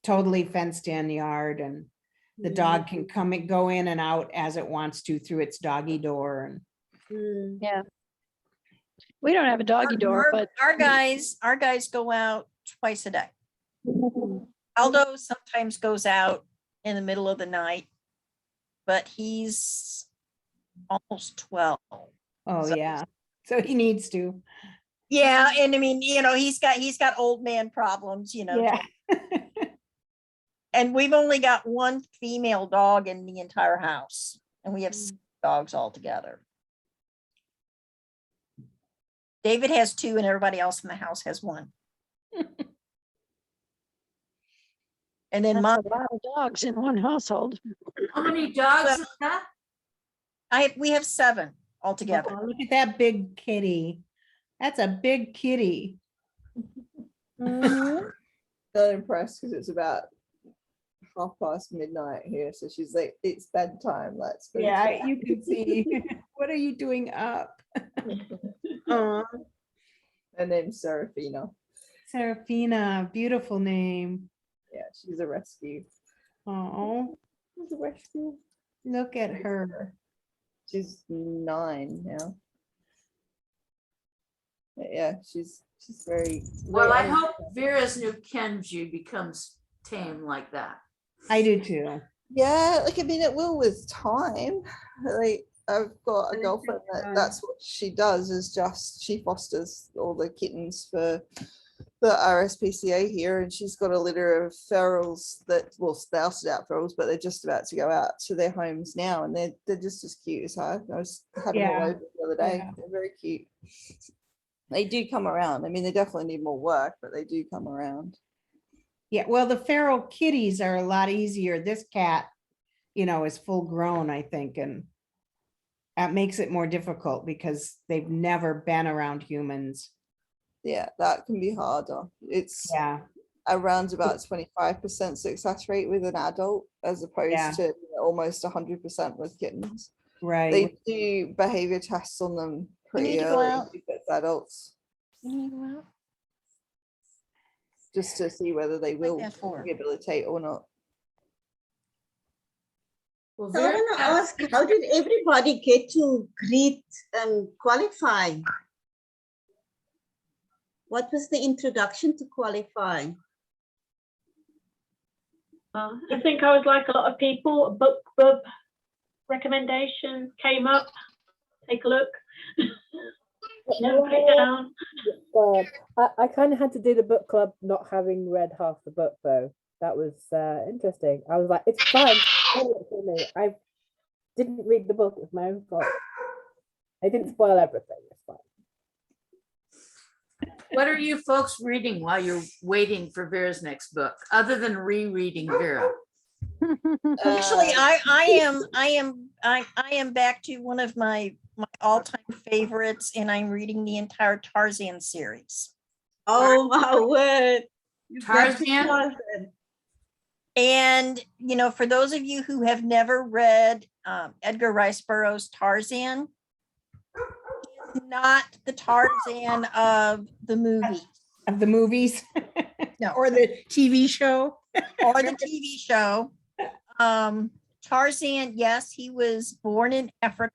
totally fenced in yard and the dog can come and go in and out as it wants to through its doggy door. And Yeah. We don't have a doggy door, but Our guys go out twice a day. Aldo sometimes goes out in the middle of the night, but he's almost 12. oh yeah, so he needs to. Yeah, and I mean, you know, he's got old man problems, you know. Yeah. And we've only got one female dog in the entire house, and we have 6 dogs altogether. David has 2, and everybody else in the house has 1. And then that's a lot of dogs in one household. How many dogs is that? we have 7 altogether. Oh, look at that big kitty. That's a big kitty. Not impressed because it's about midnight here. So she's like, it's bedtime. Let's go. Yeah, you can see. What are you doing up? Aw, Her name's Serafina. Serafina, beautiful name. Yeah, she's a rescue. Oh, She's a rescue. look at her. She's 9 now. But yeah, she's very Well, I very- hope Vera's new Kenji becomes tame like that. I do too. Yeah, like I mean, it will with time. Like I've got a girlfriend that's what she does is just she fosters all the kittens for the RSPCA here, and she's got a litter of ferals that well spoused out ferals, but they're just about to go out to their homes now, and they're just as cute as her. I was had them all Yeah. over the other day. Yeah. They're very cute. They do come around. I mean, they definitely need more work, but they do come around. Yeah, well, the feral kitties are a lot easier. This cat, you know, is full grown, I think, and that makes it more difficult because they've never been around humans. Yeah, that can be harder. It's Yeah, around about 25% success rate with an adult as opposed Yeah. to almost 100% with kittens. right. They do behavior tests on them pretty need to go early out. if it's adults You need to go out? just to see whether they will that for? rehabilitate or not. Well, So I Vera want to has- ask, how did everybody get to greet qualify? What was the introduction to qualify? I think I was like a lot of people, a book club recommendation came up. Take a look. No, put it down. I kind of had to do the book club not having read half the book though. That was interesting. I was like, it's fine. Spoil it for me. I didn't read the book. It was my own fault. I didn't spoil everything. It's fine. What are you folks reading while you're waiting for Vera's next book, other than rereading Vera? Actually, I am back to one of my all-time favorites, and I'm reading the entire Tarzan series. Oh my word. Tarzan? And, you know, for those of you who have never read Edgar Rice Burroughs' Tarzan, he's not the Tarzan of the movie. Of the movies. No. Or the TV show. Or the TV show. Tarzan, yes, he was born in Africa.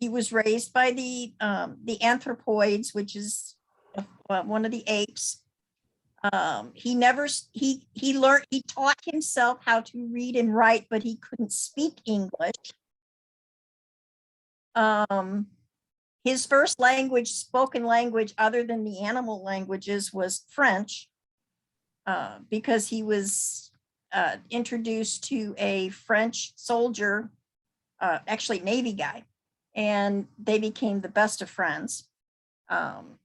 He was raised by the anthropoids, which is one of the apes. He taught himself how to read and write, but he couldn't speak English. His first language, spoken language, other than the animal languages, was French, because he was introduced to a French soldier, actually Navy guy, and they became the best of friends. And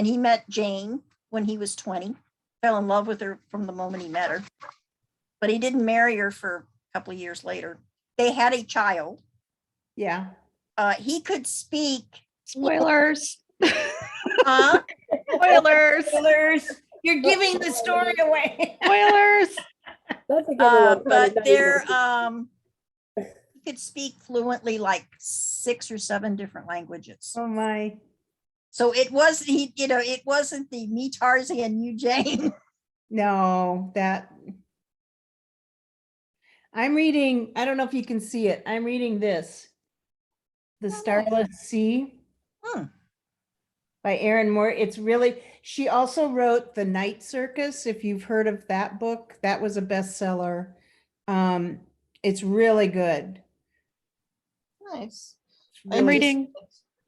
he met Jane when he was 20, fell in love with her from the moment he met her, but he didn't marry her for a couple of years later. They had a child. Yeah. He could speak. Spoilers. Spoilers. Spoilers. You're giving the story away. Spoilers. That's a good one. But there, he could speak fluently like 6 or 7 different languages. Oh my. So it was it wasn't the me Tarzan, you Jane. No, that. I'm reading, I don't know if you can see it. I'm reading this. The Starless Sea by Erin Moore. It's really, she also wrote The Night Circus. If you've heard of that book, that was a bestseller. It's really good. Nice. I'm reading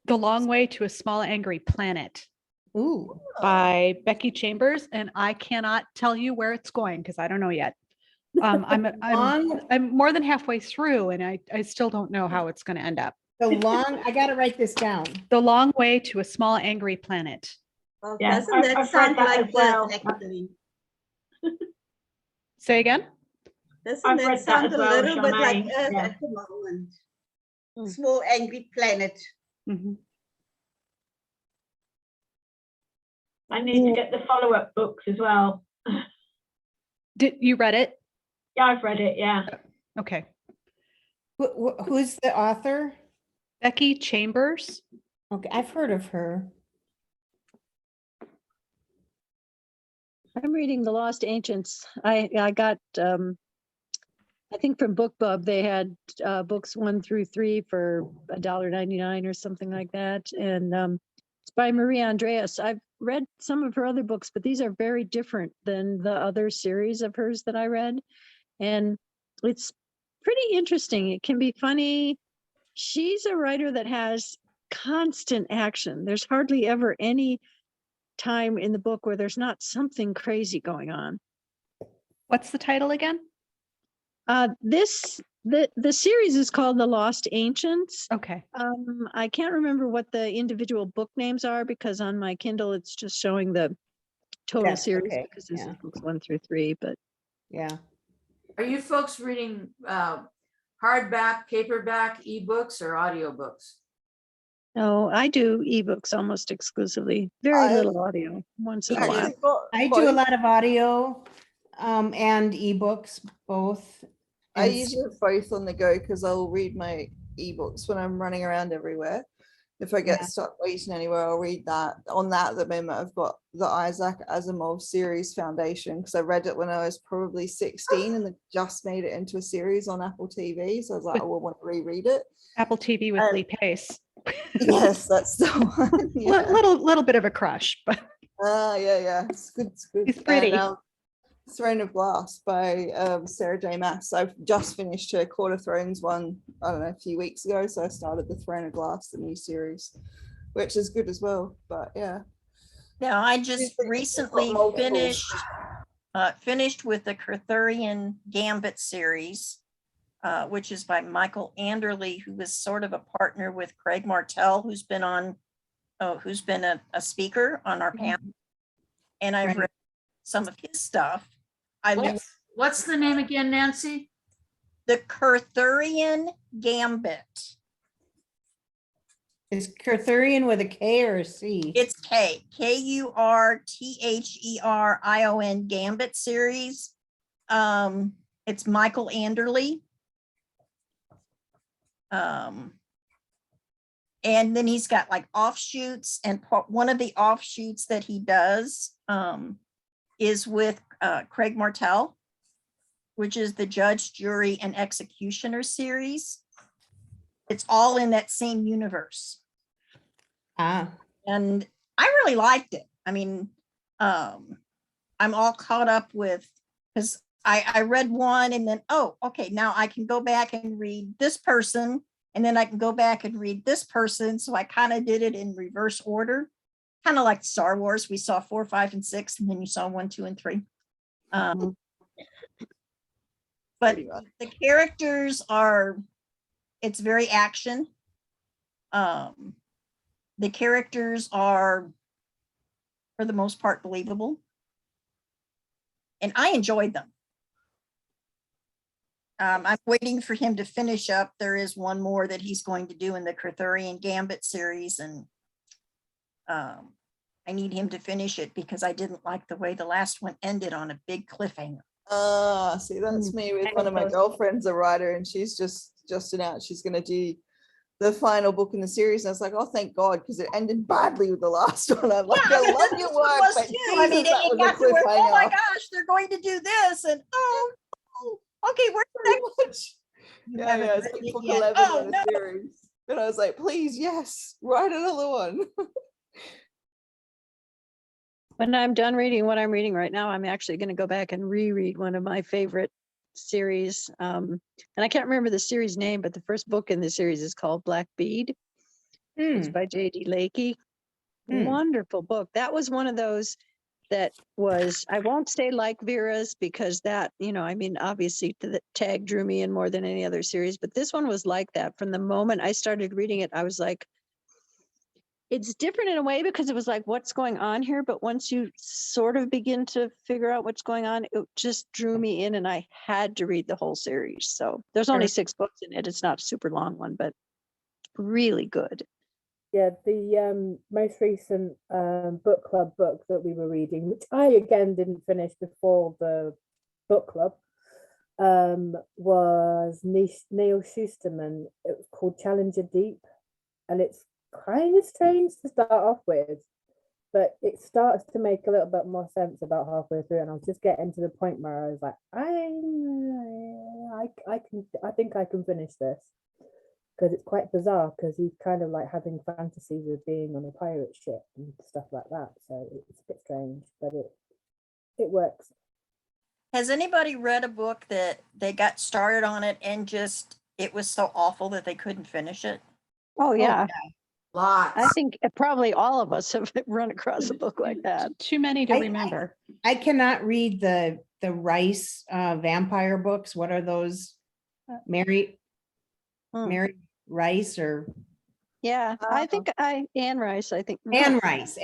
The Long Way to a Small Angry Planet. Ooh. By Becky Chambers, and I cannot tell you where it's going because I don't know yet. I'm more than halfway through, and I still don't know how it's going to end up. I got to write this down. The Long Way to a Small Angry Planet. Well, Yeah, doesn't that I've sound read that like as well. this, actually? Say again? Doesn't I've that read that sound as a well, little bit like Charmaine, Earth yeah. at the moment? Small angry planet. Mm-hmm. I need to get the follow-up books as well. Did you read it? Yeah, I've read it, yeah. Okay. Who's the author? Becky Chambers. Okay, I've heard of her. I'm reading The Lost Ancients. I got, I think from BookBub, they had books 1 through 3 for $1.99 or something like that. And it's by Maria Andreas. I've read some of her other books, but these are very different than the other series of hers that I read. And it's pretty interesting. It can be funny. She's a writer that has constant action. There's hardly ever any time in the book where there's not something crazy going on. What's the title again? The series is called The Lost Ancients. Okay. I can't remember what the individual book names are because on my Kindle it's just showing the total That's series okay, because this yeah. is books 1 through 3. But Yeah. Are you folks reading hardback, paperback, ebooks, or audiobooks? no, I do ebooks almost exclusively. Very little audio once in a while. I do a lot of audio and ebooks, both. I And usually have both on the go because I'll read my ebooks when I'm running around everywhere. If I get stuck waiting anywhere, I'll read that. On that, at the moment, I've got the Isaac Asimov series Foundation because I read it when I was probably 16 and they just made it into a series on Apple TV. So I was like, I will want to reread it. Apple TV with Lee Pace. Yes, that's the one. Yeah. Little bit of a crush, but Yeah. It's good. It's good. he's pretty. And, Throne of Glass by Sarah J. Maas. I've just finished her Court of Thrones one, I don't know, a few weeks ago. So I started the Throne of Glass, the new series, which is good as well. But yeah. Now, I just recently finished with the Arthurian Gambit series, which is by Michael Anderle, who is sort of a partner with Craig Martell, who's been a speaker on our panel. And I've read some of his stuff. What's the name again, Nancy? The Arthurian Gambit. Is Kurthurian with a K or a C? It's K, Kurtherion Gambit series. It's Michael Anderle. And then he's got like offshoots, and one of the offshoots that he does is with Craig Martell, which is the Judge, Jury, and Executioner series. It's all in that same universe. And I really liked it. I mean, I'm all caught up with, because I read one and then, oh, okay, now I can go back and read this person, and then I can go back and read this person. So I kind of did it in reverse order, kind of like Star Wars. We saw 4, 5, and 6, and then you saw 1, 2, and 3. But the characters it's very action. The characters are, for the most part, believable. And I enjoyed them. I'm waiting for him to finish up. There is one more that he's going to do in the Arthurian Gambit series, and I need him to finish it because I didn't like the way the last one ended on a big cliffhanger. See, that's me with one of my girlfriends, a writer, and she's just announced she's going to do the final book in the series. And I was like, oh, thank God, because it ended badly with the last one. I'm like, I love your work, but Jesus, I mean, that it was got a to where, oh my cliffhanger. gosh, they're going to do this, and okay, where's the next? Yeah, it's like book 11 in the series. And I was like, please, yes, write another one. When I'm done reading what I'm reading right now, I'm actually going to go back and reread one of my favorite series. And I can't remember the series name, but the first book in the series is called Black Bead. It's by J.D. Lakey. Wonderful book. That was one of those that was, I won't say like Vera's, because that, I mean, obviously the tag drew me in more than any other series, but this one was like that. From the moment I started reading it, I was like, it's different in a way because it was like, what's going on here? But once you sort of begin to figure out what's going on, it just drew me in, and I had to read the whole series. So there's only 6 books in it. It's not a super long one, but really good. Yeah, the most recent book club book that we were reading, which I again didn't finish before the book club, was Neil Schusterman. It was called Challenger Deep, and it's kind of strange to start off with, but it starts to make a little bit more sense about halfway through, and I was just getting to the point where I was like, I think I can finish this, because it's quite bizarre, because he's kind of like having fantasies of being on a pirate ship and stuff like that. So it's a bit strange, but it works. Has anybody read a book that they got started on it and just, it was so awful that they couldn't finish it? Oh yeah. Lots. I think probably all of us have run across a book like that. Too many to remember. I cannot read the Rice vampire books. What are those? Mary Rice or? Yeah, I think Anne Rice, I think. Anne Rice.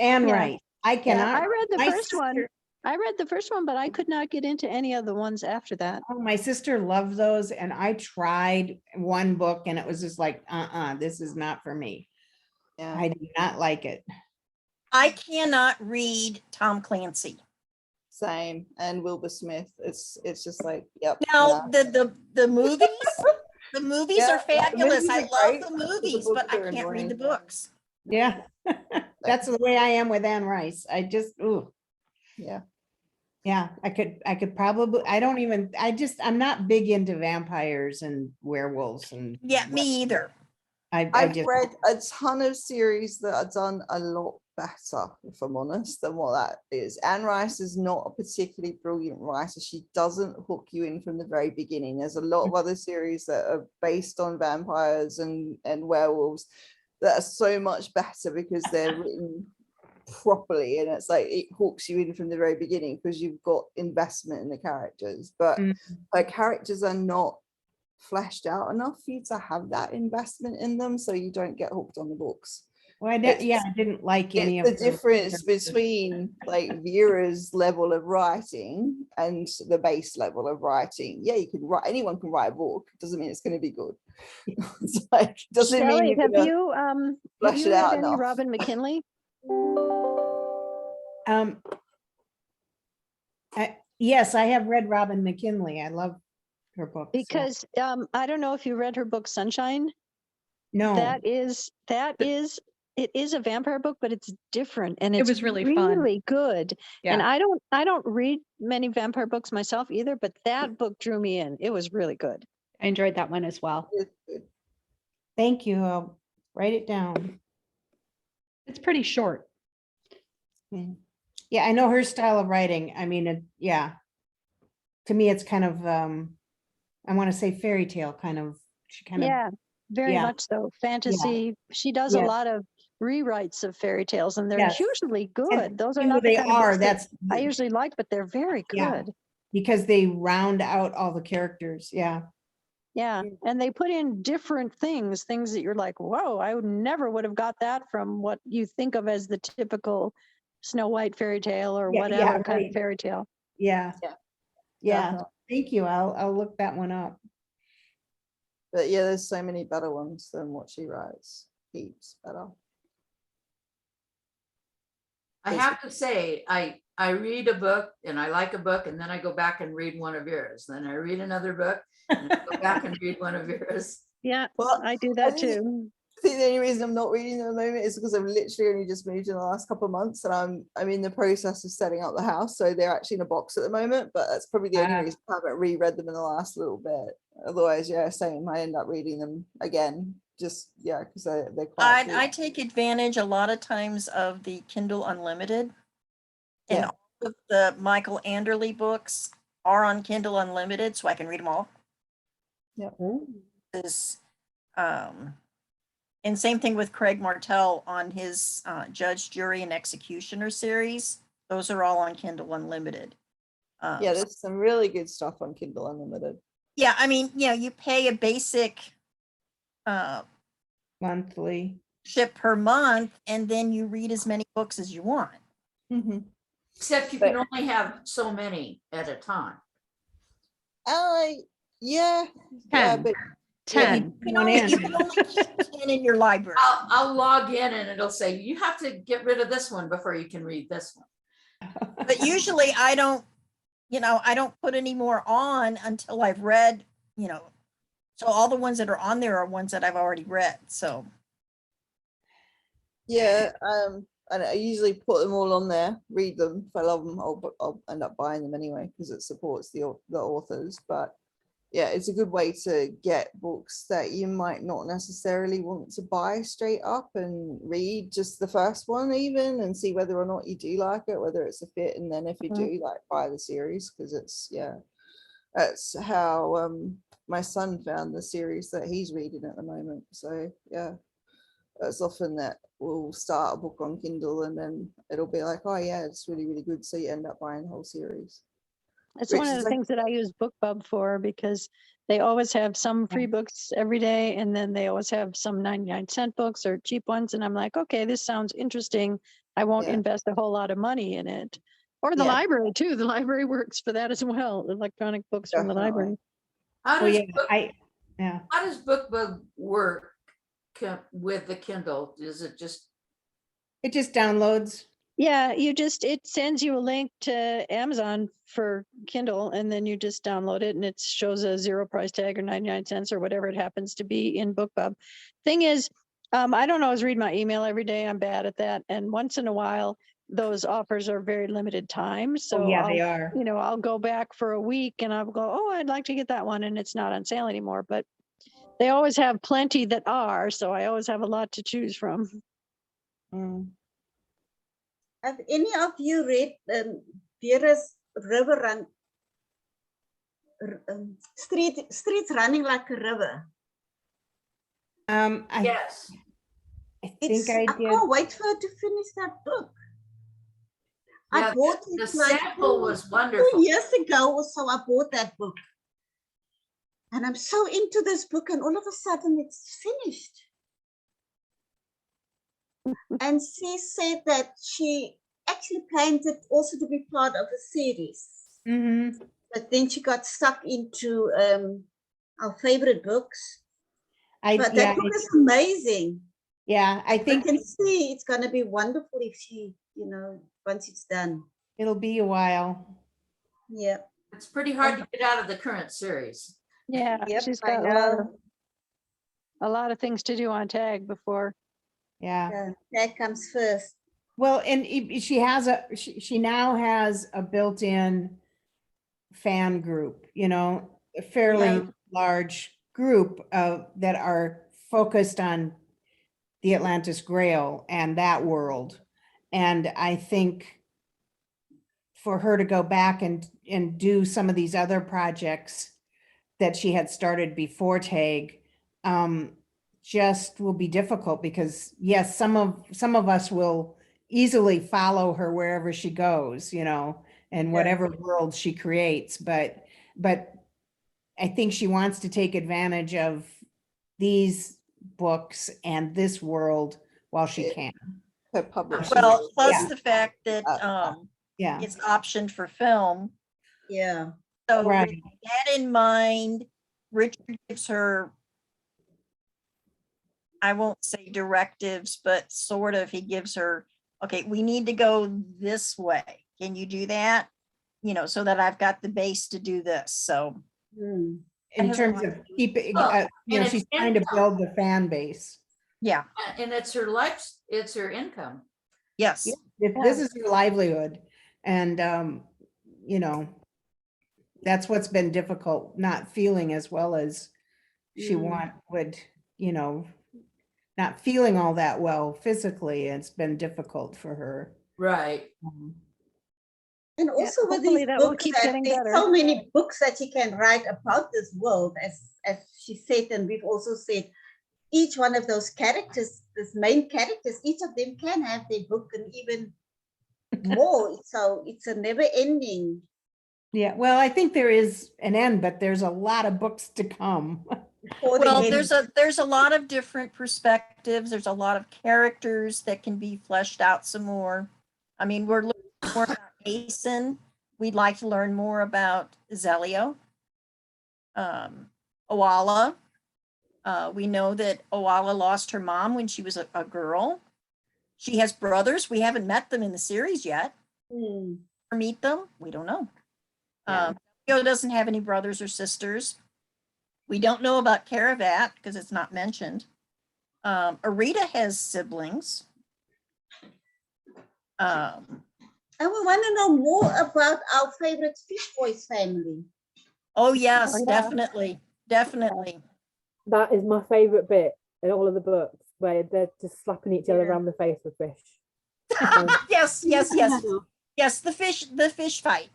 I cannot. I read the first one. I read the first one, but I could not get into any of the ones after that. Oh, my sister loved those, and I tried one book, and it was just like, this is not for me. Yeah. I do not like it. I cannot read Tom Clancy. Same. And Wilbur Smith. It's just like, yep. Now the movies, the movies are fabulous. I love the movies, but I can't read the books. Yeah. That's the way I am with Anne Rice. I just, yeah. Yeah, I could probably, I'm not big into vampires and werewolves and. Yeah, me either. I I've just, read a ton of series that are done a lot better, if I'm honest, than what that is. Anne Rice is not a particularly brilliant writer. She doesn't hook you in from the very beginning. There's a lot of other series that are based on vampires and werewolves that are so much better because they're written properly, and it's like it hooks you in from the very beginning because you've got investment in the characters. But her characters are not fleshed out enough for you to have that investment in them, so you don't get hooked on the books. well, I didn't like any of The difference between like Vera's level of writing and the base level of writing. Yeah, you can write, anyone can write a book, doesn't mean it's going to be good. It's like, doesn't mean Shelley, you're have gonna you have flesh you it read out any enough. Robin McKinley? Yes, I have read Robin McKinley. I love her books. yeah. Because I don't know if you read her book Sunshine. No, It is a vampire book, but it's different and It it's was really fun. really good. And Yeah. I don't read many vampire books myself either, but that book drew me in. It was really good. I enjoyed that one as well. thank you. I'll write it down. It's pretty short. Yeah, I know her style of writing. I mean, yeah. To me, it's kind of, I want to say fairy tale kind of. She kind of, Yeah, very yeah. much so. Fantasy. She does a Yeah. lot of rewrites of fairy tales, and they're Yes. usually good. Those are you know, not the they kind of are. books that That's I usually like, but they're very Yeah. good. because they round out all the characters. Yeah. Yeah, and they put in different things that you're like, whoa, I would have got that from what you think of as the typical Snow White fairy tale or Yeah, whatever kind right. of fairy tale. Yeah. Yeah. Definitely. Thank you. I'll look that one up. But yeah, there's so many better ones than what she writes. Heaps better. I have to say, I read a book and I like a book, and then I go back and read one of yours. Then I read another book and I go back and read one of yours. Yeah, Well, I do that too. I think the only reason I'm not reading them at the moment is because I've literally only just moved in the last couple of months, and I'm in the process of setting up the house, so they're actually in a box at the moment. But that's probably the only reason I haven't reread them in the last little bit. Otherwise, yeah, same. I end up reading them again, just because they're quite. I take advantage a lot of times of the Kindle Unlimited, and Yeah. all of the Michael Anderle books are on Kindle Unlimited, so I can read them all. Yeah. And same thing with Craig Martell on his Judge, Jury, and Executioner series. Those are all on Kindle Unlimited. Yeah, there's some really good stuff on Kindle Unlimited. Yeah, I mean, you pay a basic Monthly. ship per month, and then you read as many books as you want. Except you can only have so many at a time. Yeah, 10. but 10. You can only keep 10 in your library. I'll log in and it'll say, you have to get rid of this one before you can read this one. But usually I don't put any more on until I've read, so all the ones that are on there are ones that I've already read. So yeah, and I usually put them all on there, read them. If I love them, I'll end up buying them anyway because it supports the authors. But yeah, it's a good way to get books that you might not necessarily want to buy straight up and read just the first one even and see whether or not you do like it, whether it's a fit, and then if you do, like, buy the series, because that's how my son found the series that he's reading at the moment. So yeah, it's often that we'll start a book on Kindle and then it'll be like, oh yeah, it's really, really good, so you end up buying the whole series. It's one of the things that I use BookBub for, because they always have some free books every day, and then they always have some 99-cent books or cheap ones. And I'm like, okay, this sounds interesting. I won't invest a whole lot of money in it. Or the library too. The library works for that as well. Electronic books from the library. How does How does BookBub work with the Kindle? Is it just? It just downloads. Yeah, it sends you a link to Amazon for Kindle, and then you just download it, and it shows a 0 price tag or 99 cents or whatever it happens to be in BookBub. Thing is, I don't always read my email every day. I'm bad at that. And once in a while, those offers are very limited time. So they are. I'll go back for a week and I'll go, oh, I'd like to get that one, and it's not on sale anymore. But They always have plenty that are, so I always have a lot to choose from. Have any of you read Vera's River Run, Streets Running Like a River? Yes. I think I I did. can't wait for her to finish that book. Yeah, I bought the it like sample was wonderful. 2 years ago or so. I bought that book. And I'm so into this book, and all of a sudden it's finished. And she said that she actually planned it also to be part of a series. But then she got stuck into our favorite books. But that book is amazing. Yeah, I think I can see it's going to be wonderful if she, you know, once it's done. it'll be a while. Yeah. It's pretty hard to get out of the current series. Yeah, Yep, she's I got know. a lot of things to do on tag before. Yeah. That comes first. Well, and she has she now has a built-in fan group, you know, a fairly large group that are focused on the Atlantis Grail and that world. And I think for her to go back and do some of these other projects that she had started before TAG, just will be difficult because yes, some of us will easily follow her wherever she goes, you know, and whatever world she creates. But I think she wants to take advantage of these books and this world while she can. Well, plus the fact that yeah, it's optioned for film. Yeah. So Right. with that in mind, Richard gives her, I won't say directives, but sort of, he gives her, okay, we need to go this way. Can you do that? You know, so that I've got the base to do this. So in terms of keeping, Oh, you know, and she's it's trying to income. build the fan base. Yeah. And it's her life, it's her income. Yes. If this is her livelihood, and you know, that's what's been difficult, not feeling as well as she would, you know, not feeling all that well physically. It's been difficult for her. Right. And also with these hopefully that will books, keep that getting there's better. so many books that you can write about this world, as she said, and we've also said, each one of those characters, this main characters, each of them can have their book and even more. So it's a never ending. Yeah, well, I think there is an end, but there's a lot of books to come. Well, there's a lot of different perspectives. There's a lot of characters that can be fleshed out some more. I mean, we're learning more about Aeson. We'd like to learn more about Zelio. Oala. We know that Oala lost her mom when she was a girl. She has brothers. We haven't met them in the series yet. Or meet them. We don't know. Zelio doesn't have any brothers or sisters. We don't know about Caravat because it's not mentioned. Arita has siblings. And we want to know more about our favorite Fish Boys family. Oh yes, definitely, definitely. That is my favorite bit in all of the books, where they're just slapping each other around the face with fish. Yes, yes. The fish fight.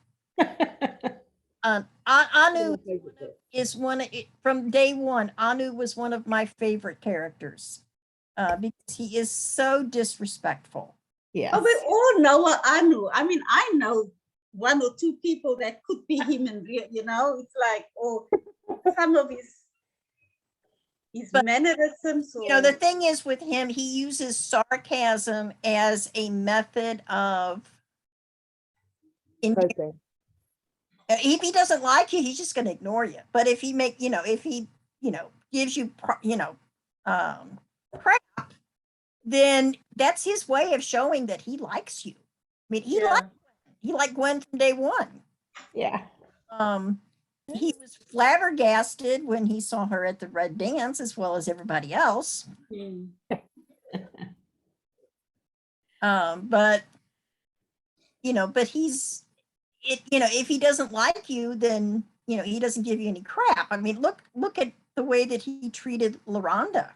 Anu is from day one. Anu was one of my favorite characters because he is so disrespectful. Yeah. Oh, we all know Anu. I mean, I know one or two people that could be him, and you know, it's like, oh, some of his mannerisms. You know, the thing is with him, he uses sarcasm as a method of. If he doesn't like you, he's just going to ignore you. But if he gives you, crap, then that's his way of showing that he likes you. I mean, he liked Gwen from day one. Yeah. He was flabbergasted when he saw her at the Red Dance, as well as everybody else. But he's. If he doesn't like you, then he doesn't give you any crap. I mean, look at the way that he treated LaRonda.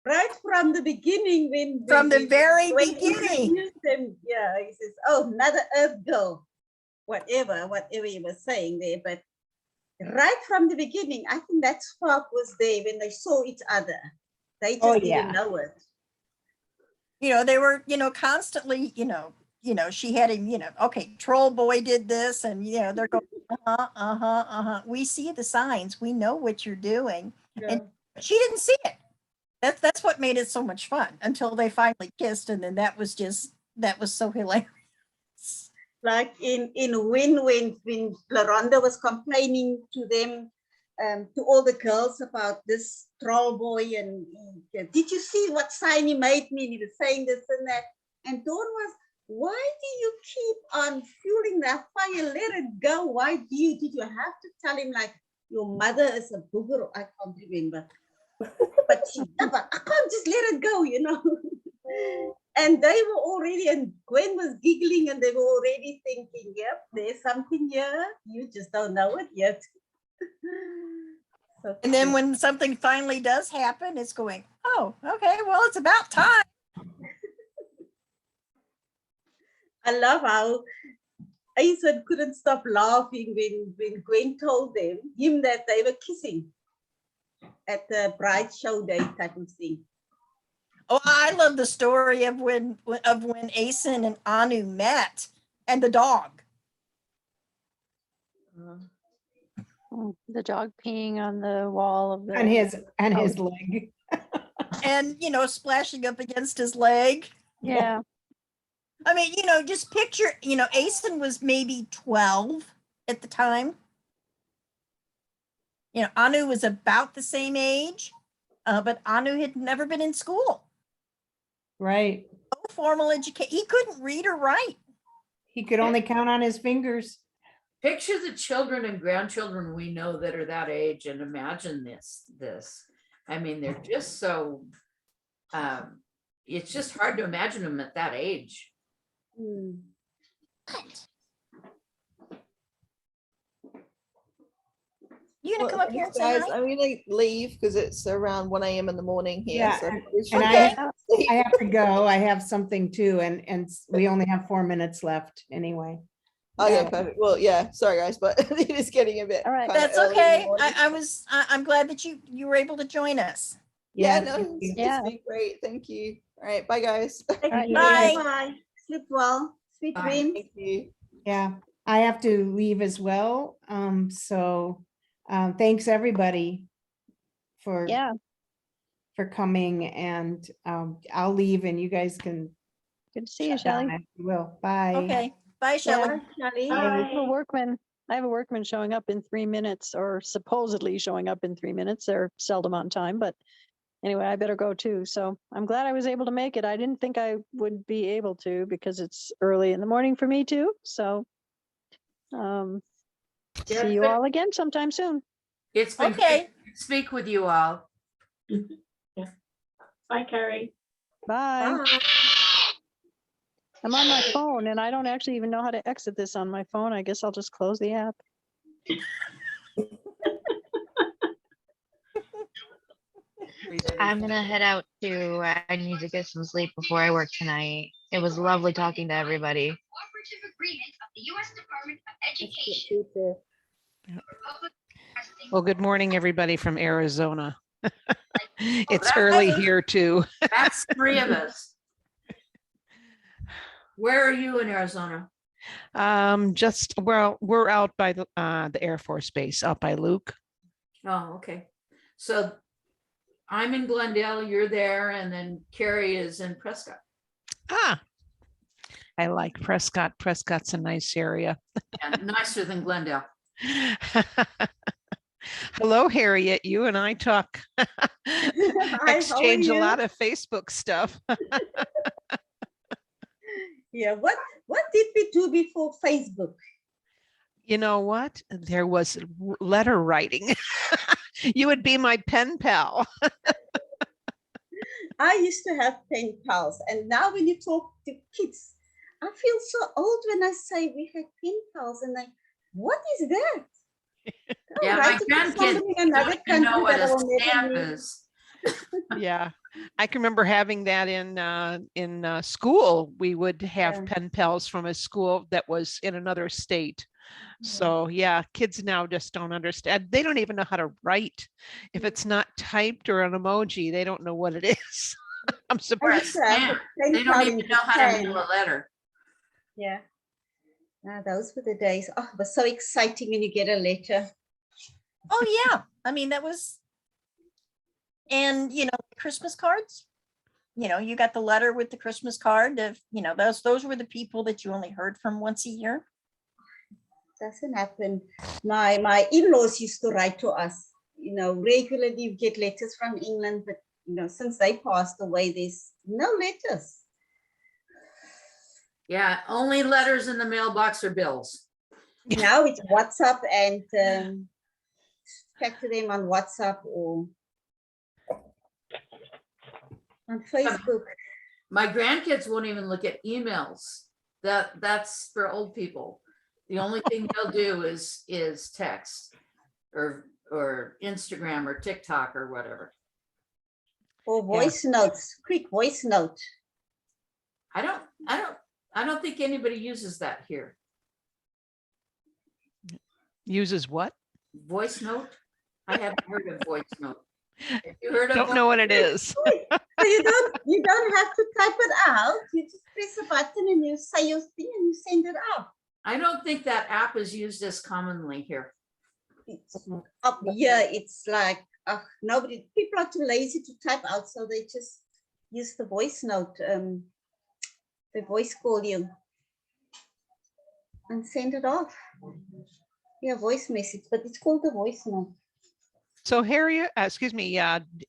Right from the beginning, when From the very when he beginning. introduced them, yeah, he says, "Oh, another Earth girl," whatever he was saying there. But right from the beginning, I think that spark was there when they saw each other. They just didn't know it. You know, they were, constantly, she had him, okay, Troll Boy did this, and they're going, we see the signs, we know what you're doing. And she didn't see it. That's what made it so much fun until they finally kissed, and then that was so hilarious. Like in when LaRonda was complaining to them, to all the girls about this Troll Boy, and did you see what sign he made me? And he was saying this and that. And Dawn was, why do you keep on fueling that fire? Let it go. Why did you have to tell him like your mother is a booger? I can't remember. But I can't just let it go, And they were already, and Gwen was giggling, and they were already thinking, yep, there's something here. You just don't know it yet. And then when something finally does happen, it's going, oh, okay, well, it's about time. I love how Aisen couldn't stop laughing when Gwen told him that they were kissing at the bride show day type of thing. Oh, I love the story of when Asen and Anu met and the dog. The dog peeing on the wall of the his leg. And splashing up against his leg. Yeah. I mean, just picture, Asen was maybe 12 at the time. Anu was about the same age, but Anu had never been in school. Right. No formal education. He couldn't read or write. He could only count on his fingers. Picture the children and grandchildren we know that are that age, and imagine this. I mean, they're just so, it's just hard to imagine them at that age. You gonna come up here and say guys, hi? I'm gonna leave because it's around 1 a.m. in the morning here. Yeah, So and I have to go. I have something too, and we only have 4 minutes left anyway. Okay, perfect. Well, yeah, sorry guys, but it is getting a bit. All right, kinda that's early in the okay. morning. I'm glad that you were able to join us. Yeah, Yeah, no, it's been great. Thank you. All right, bye guys. Bye. Bye. Sleep well. Sweet dreams. Thank you. Yeah, I have to leave as well. Thanks everybody for coming, and I'll leave and you guys can. Good to see you, Shelley. Will. Bye. Okay. Bye, Shelley. I have a workman showing up in 3 minutes, or supposedly showing up in 3 minutes. They're seldom on time, but anyway, I better go too. So I'm glad I was able to make it. I didn't think I would be able to because it's early in the morning for me too. So see you all again sometime soon. It's been great to speak with you all. Bye, Carrie. Bye. I'm on my phone and I don't actually even know how to exit this on my phone. I guess I'll just close the app. I'm gonna head out too. I need to get some sleep before I work tonight. It was lovely talking to everybody. Cooperative agreement of the U.S. Department of Education. Well, good morning, everybody from Arizona. It's early here too. That's 3 of us. Where are you in Arizona? We're out by the Air Force Base, out by Luke. Oh, okay. So I'm in Glendale, you're there, and then Carrie is in Prescott. Ah, I like Prescott. Prescott's a nice area. Yeah, nicer than Glendale. Hello, Harriet. You and I talk, exchange a lot of Facebook stuff. Yeah, what did we do before Facebook? You know what? There was letter writing. You would be my pen pal. I used to have pen pals, and now when you talk to kids, I feel so old when I say we had pen pals, and what is that? Yeah, my write it to grandkids somebody in another don't even know country what that a I will never stamp meet. is. Yeah, I can remember having that in school. We would have Yeah. pen pals from a school that was in another state. So yeah, kids now just don't understand. They don't even know how to write. If it's not typed or an emoji, they don't know what it is. I'm I surprised. used to have a pen They don't pal even in know how to mail Japan. a letter. Yeah. Now those were the days. Oh, it was so exciting when you get a letter. Oh, yeah. I mean, that was, and Christmas cards. You got the letter with the Christmas card of, those were the people that you only heard from once a year. Doesn't happen. My in-laws used to write to us, regularly. You get letters from England, but since they passed away, there's no letters. Yeah, only letters in the mailbox or bills. Now it's WhatsApp and chat to them on WhatsApp or on Facebook. My grandkids won't even look at emails. That's for old people. The only thing they'll do is text or Instagram or TikTok or whatever. Or voice notes, quick voice note. I don't think anybody uses that here. Uses what? Voice note? I haven't heard of voice note. Have you heard of Don't know what it is. So you don't have to type it out. You just press a button and you say your thing and you send it out. I don't think that app is used as commonly here. It's up here. It's like people are too lazy to type out, so they just use the voice note. The voice call you and send it off. Yeah, voice message, but it's called the voice note. So Harriet, excuse me,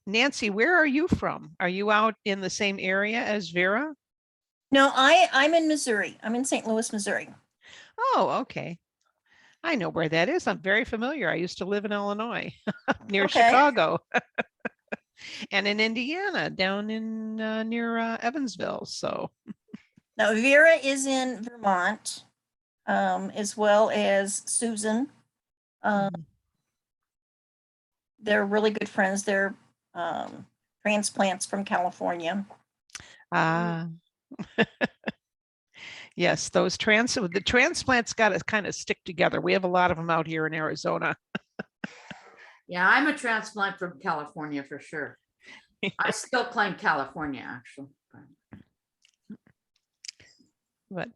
Nancy, where are you from? Are you out in the same area as Vera? No, I'm in Missouri. I'm in St. Louis, Missouri. Oh, okay. I know where that is. I'm very familiar. I used to live in Illinois, near Okay. Chicago, and in Indiana, down in near Evansville. So Now Vera is in Vermont, as well as Susan. They're really good friends. They're transplants from California. Yes, the transplants got to kind of stick together. We have a lot of them out here in Arizona. Yeah, I'm a transplant from California for sure. I still claim California, actually. But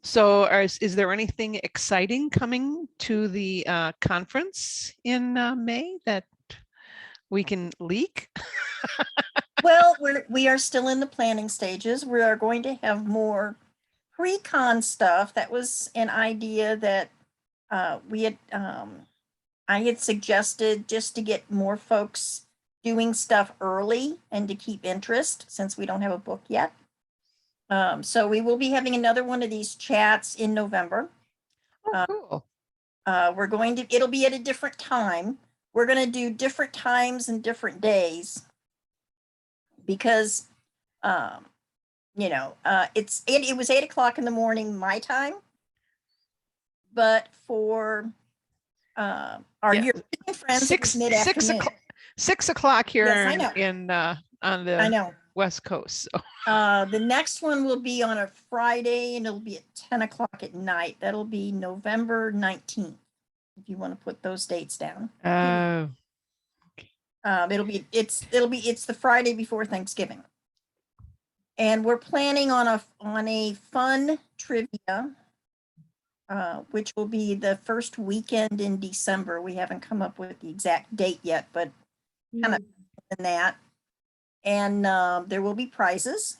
so is there anything exciting coming to the conference in May that we can leak? Well, we are still in the planning stages. We are going to have more pre-con stuff. That was an idea that I had suggested, just to get more folks doing stuff early and to keep interest, since we don't have a book yet. So we will be having another one of these chats in November. Oh, cool. It'll be at a different time. We're going to do different times and different days because, it was 8 o'clock in the morning, my time, but for our European friends, it was mid-afternoon. 6 o'clock here Yes, I know. on the I know. West Coast. So. The next one will be on a Friday and it'll be at 10 o'clock at night. That'll be November 19th, if you want to put those dates down. It's the Friday before Thanksgiving. And we're planning on a fun trivia, which will be the first weekend in December. We haven't come up with the exact date yet, but kind of in that. And there will be prizes.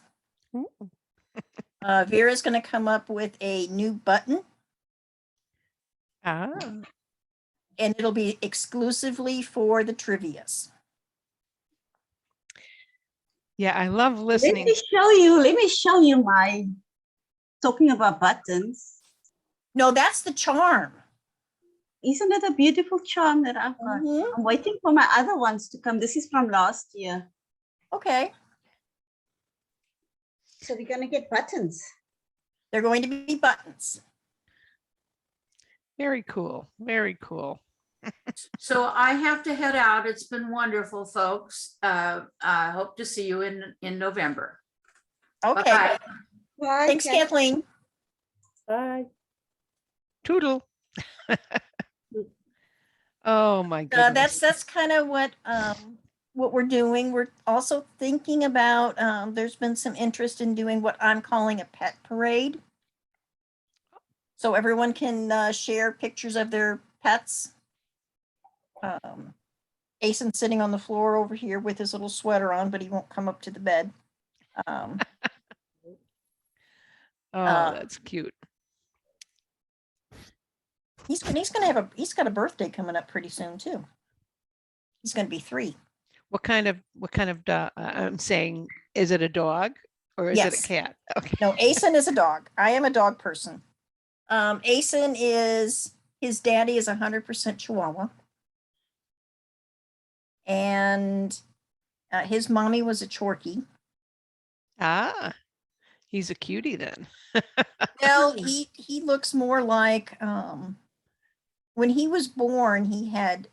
Vera's going to come up with a new button. And it'll be exclusively for the trivias. Yeah, I love listening. Let me show you my, talking about buttons. No, that's the charm. Isn't it a beautiful charm that I've got? I'm waiting for my other ones to come. This is from last year. Okay. So we're going to get buttons. They're going to be buttons. Very cool. Very cool. So I have to head out. It's been wonderful, folks. I hope to see you in November. Okay. Bye. Bye, Thanks, Kathleen. Bye. Toodle. Oh my goodness. That's kind of what we're doing. We're also thinking about, there's been some interest in doing what I'm calling a pet parade. So everyone can share pictures of their pets. Asen sitting on the floor over here with his little sweater on, but he won't come up to the bed. Oh, uh, that's cute. He's got a birthday coming up pretty soon too. He's going to be 3. What kind of I'm saying, is it a dog or is it Yes. a cat? Okay. No, Asen is a dog. I am a dog person. Asen is, his daddy is 100% Chihuahua. And his mommy was a Chorky. Ah, he's a cutie then. Well, he looks more like, when he was born, he had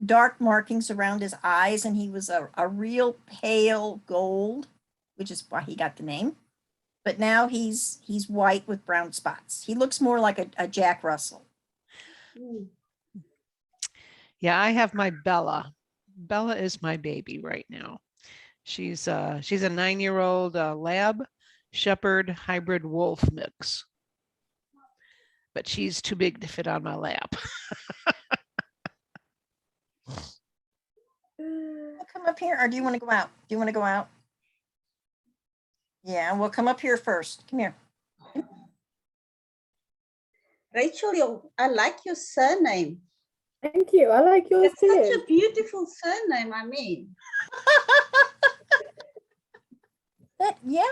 dark markings around his eyes, and he was a real pale gold, which is why he got the name. But now he's white with brown spots. He looks more like a Jack Russell. Yeah, I have my Bella. Bella is my baby right now. She's a 9-year-old lab shepherd hybrid wolf mix. But she's too big to fit on my lap. Come up here, or do you want to go out? Do you want to go out? Yeah, we'll come up here first. Come here. Rachel, I like your surname. Thank you. I like yours It's too. such a beautiful surname, I mean. Yeah.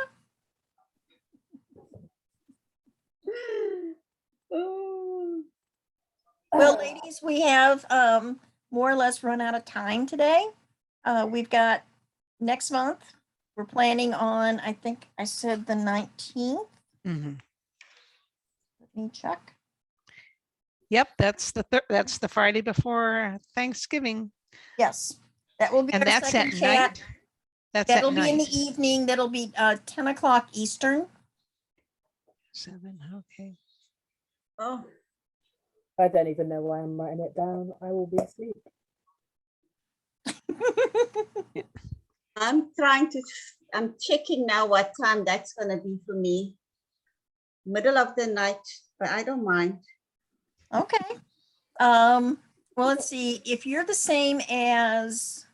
Well, ladies, we have more or less run out of time today. We've got next month. We're planning on, I think I said the 19th. Mhm. Let me check. Yep, that's the Friday before Thanksgiving. Yes, that will be And our that's second at chat. night. That's That'll at be in the night. evening. That'll be 10 o'clock Eastern. 7, okay. Oh, I don't even know why I'm writing it down. I will be asleep. I'm checking now what time that's going to be for me. Middle of the night, but I don't mind. Okay. Well, let's see. If you're the same as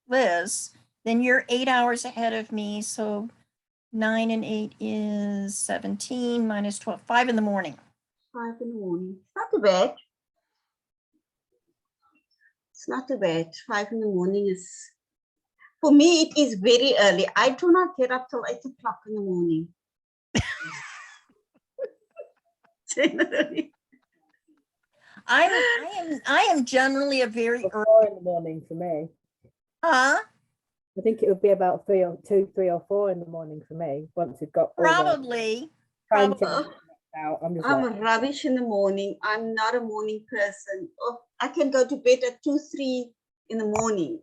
Liz, then you're 8 hours ahead of me. So 9 and 8 is 17 minus 12, 5 in the morning. 5 in the morning. Not too bad. It's not too bad. 5 in the morning is, for me, it is very early. I do not get up till 8 o'clock in the morning. I am generally a very early. 4 in the morning for me. Huh? I think it would be about 3 or 4 in the morning for me once we've got all the Probably. time to out. I'm just I'm like, rubbish in the morning. I'm not a morning person. Oh, I can go to bed at 2, 3 in the morning.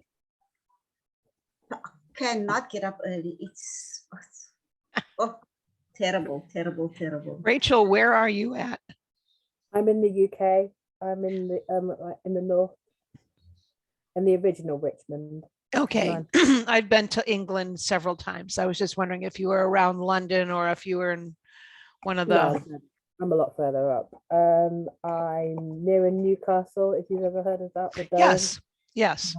But I cannot get up early. It's terrible, terrible, terrible. Rachel, where are you at? I'm in the UK. I'm in the north, in the original Richmond. Okay. I've been to England several times. I was just wondering if you were around London or if you were in one of the. No, I'm a lot further up. I'm near in Newcastle, if you've ever heard of that. The Durham. Yes. Yes.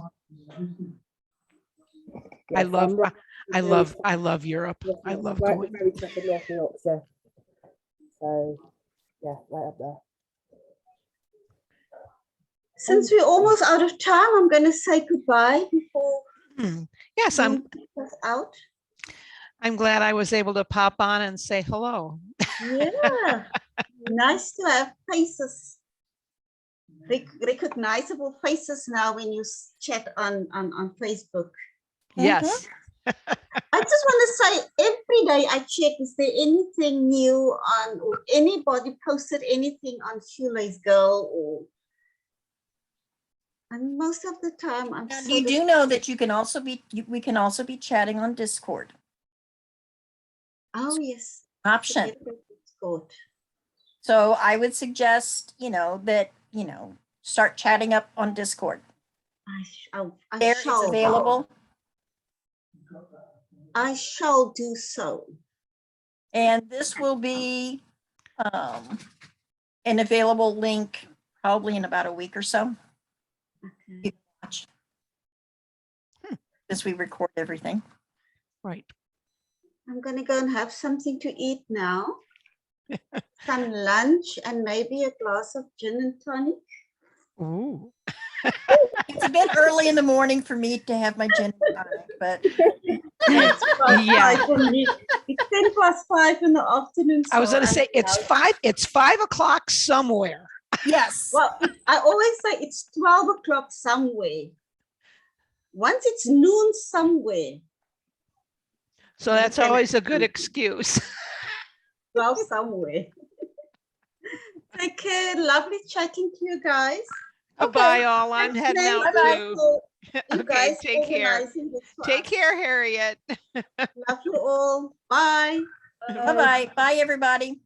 I love Europe. I love right going. the very top of North Yorkshire. So yeah, right up there. Since we're almost out of time, I'm going to say goodbye before. Yes, I'm out. I'm glad I was able to pop on and say hello. Yeah, nice to have faces, recognizable faces now when you chat on Facebook. Yes, I just want to say every day I check, is there anything new on, or anybody posted anything on Shoelace Girl, or, and most of the time I'm Now, so you do know that you can also be, we can also be chatting on Discord. Oh, yes. Option. Forget the Discord. So I would suggest, that, start chatting up on Discord. I There it's shall. available. I shall do so. And this will be an available link probably in about a week or so. You can watch. As we record everything. Right. I'm going to go and have something to eat now. Some lunch and maybe a glass of gin and tonic. Ooh. It's a bit early in the morning for me to have my gin and tonic, but It's past Yeah. 5 for me. It's 10:05 in the afternoon. I was so going to I'm say it's out. 5 o'clock somewhere. yes. Well, I always say it's 12 o'clock somewhere. Once it's noon somewhere. So that's always a good excuse. 12 somewhere. Take care. Lovely chatting to you guys. Bye all. I'm Thanks, heading out Nathan, too. for you Okay, guys take care. organizing this for Take us. care, Harriet. Love you all. Bye. Bye-bye. Bye, everybody.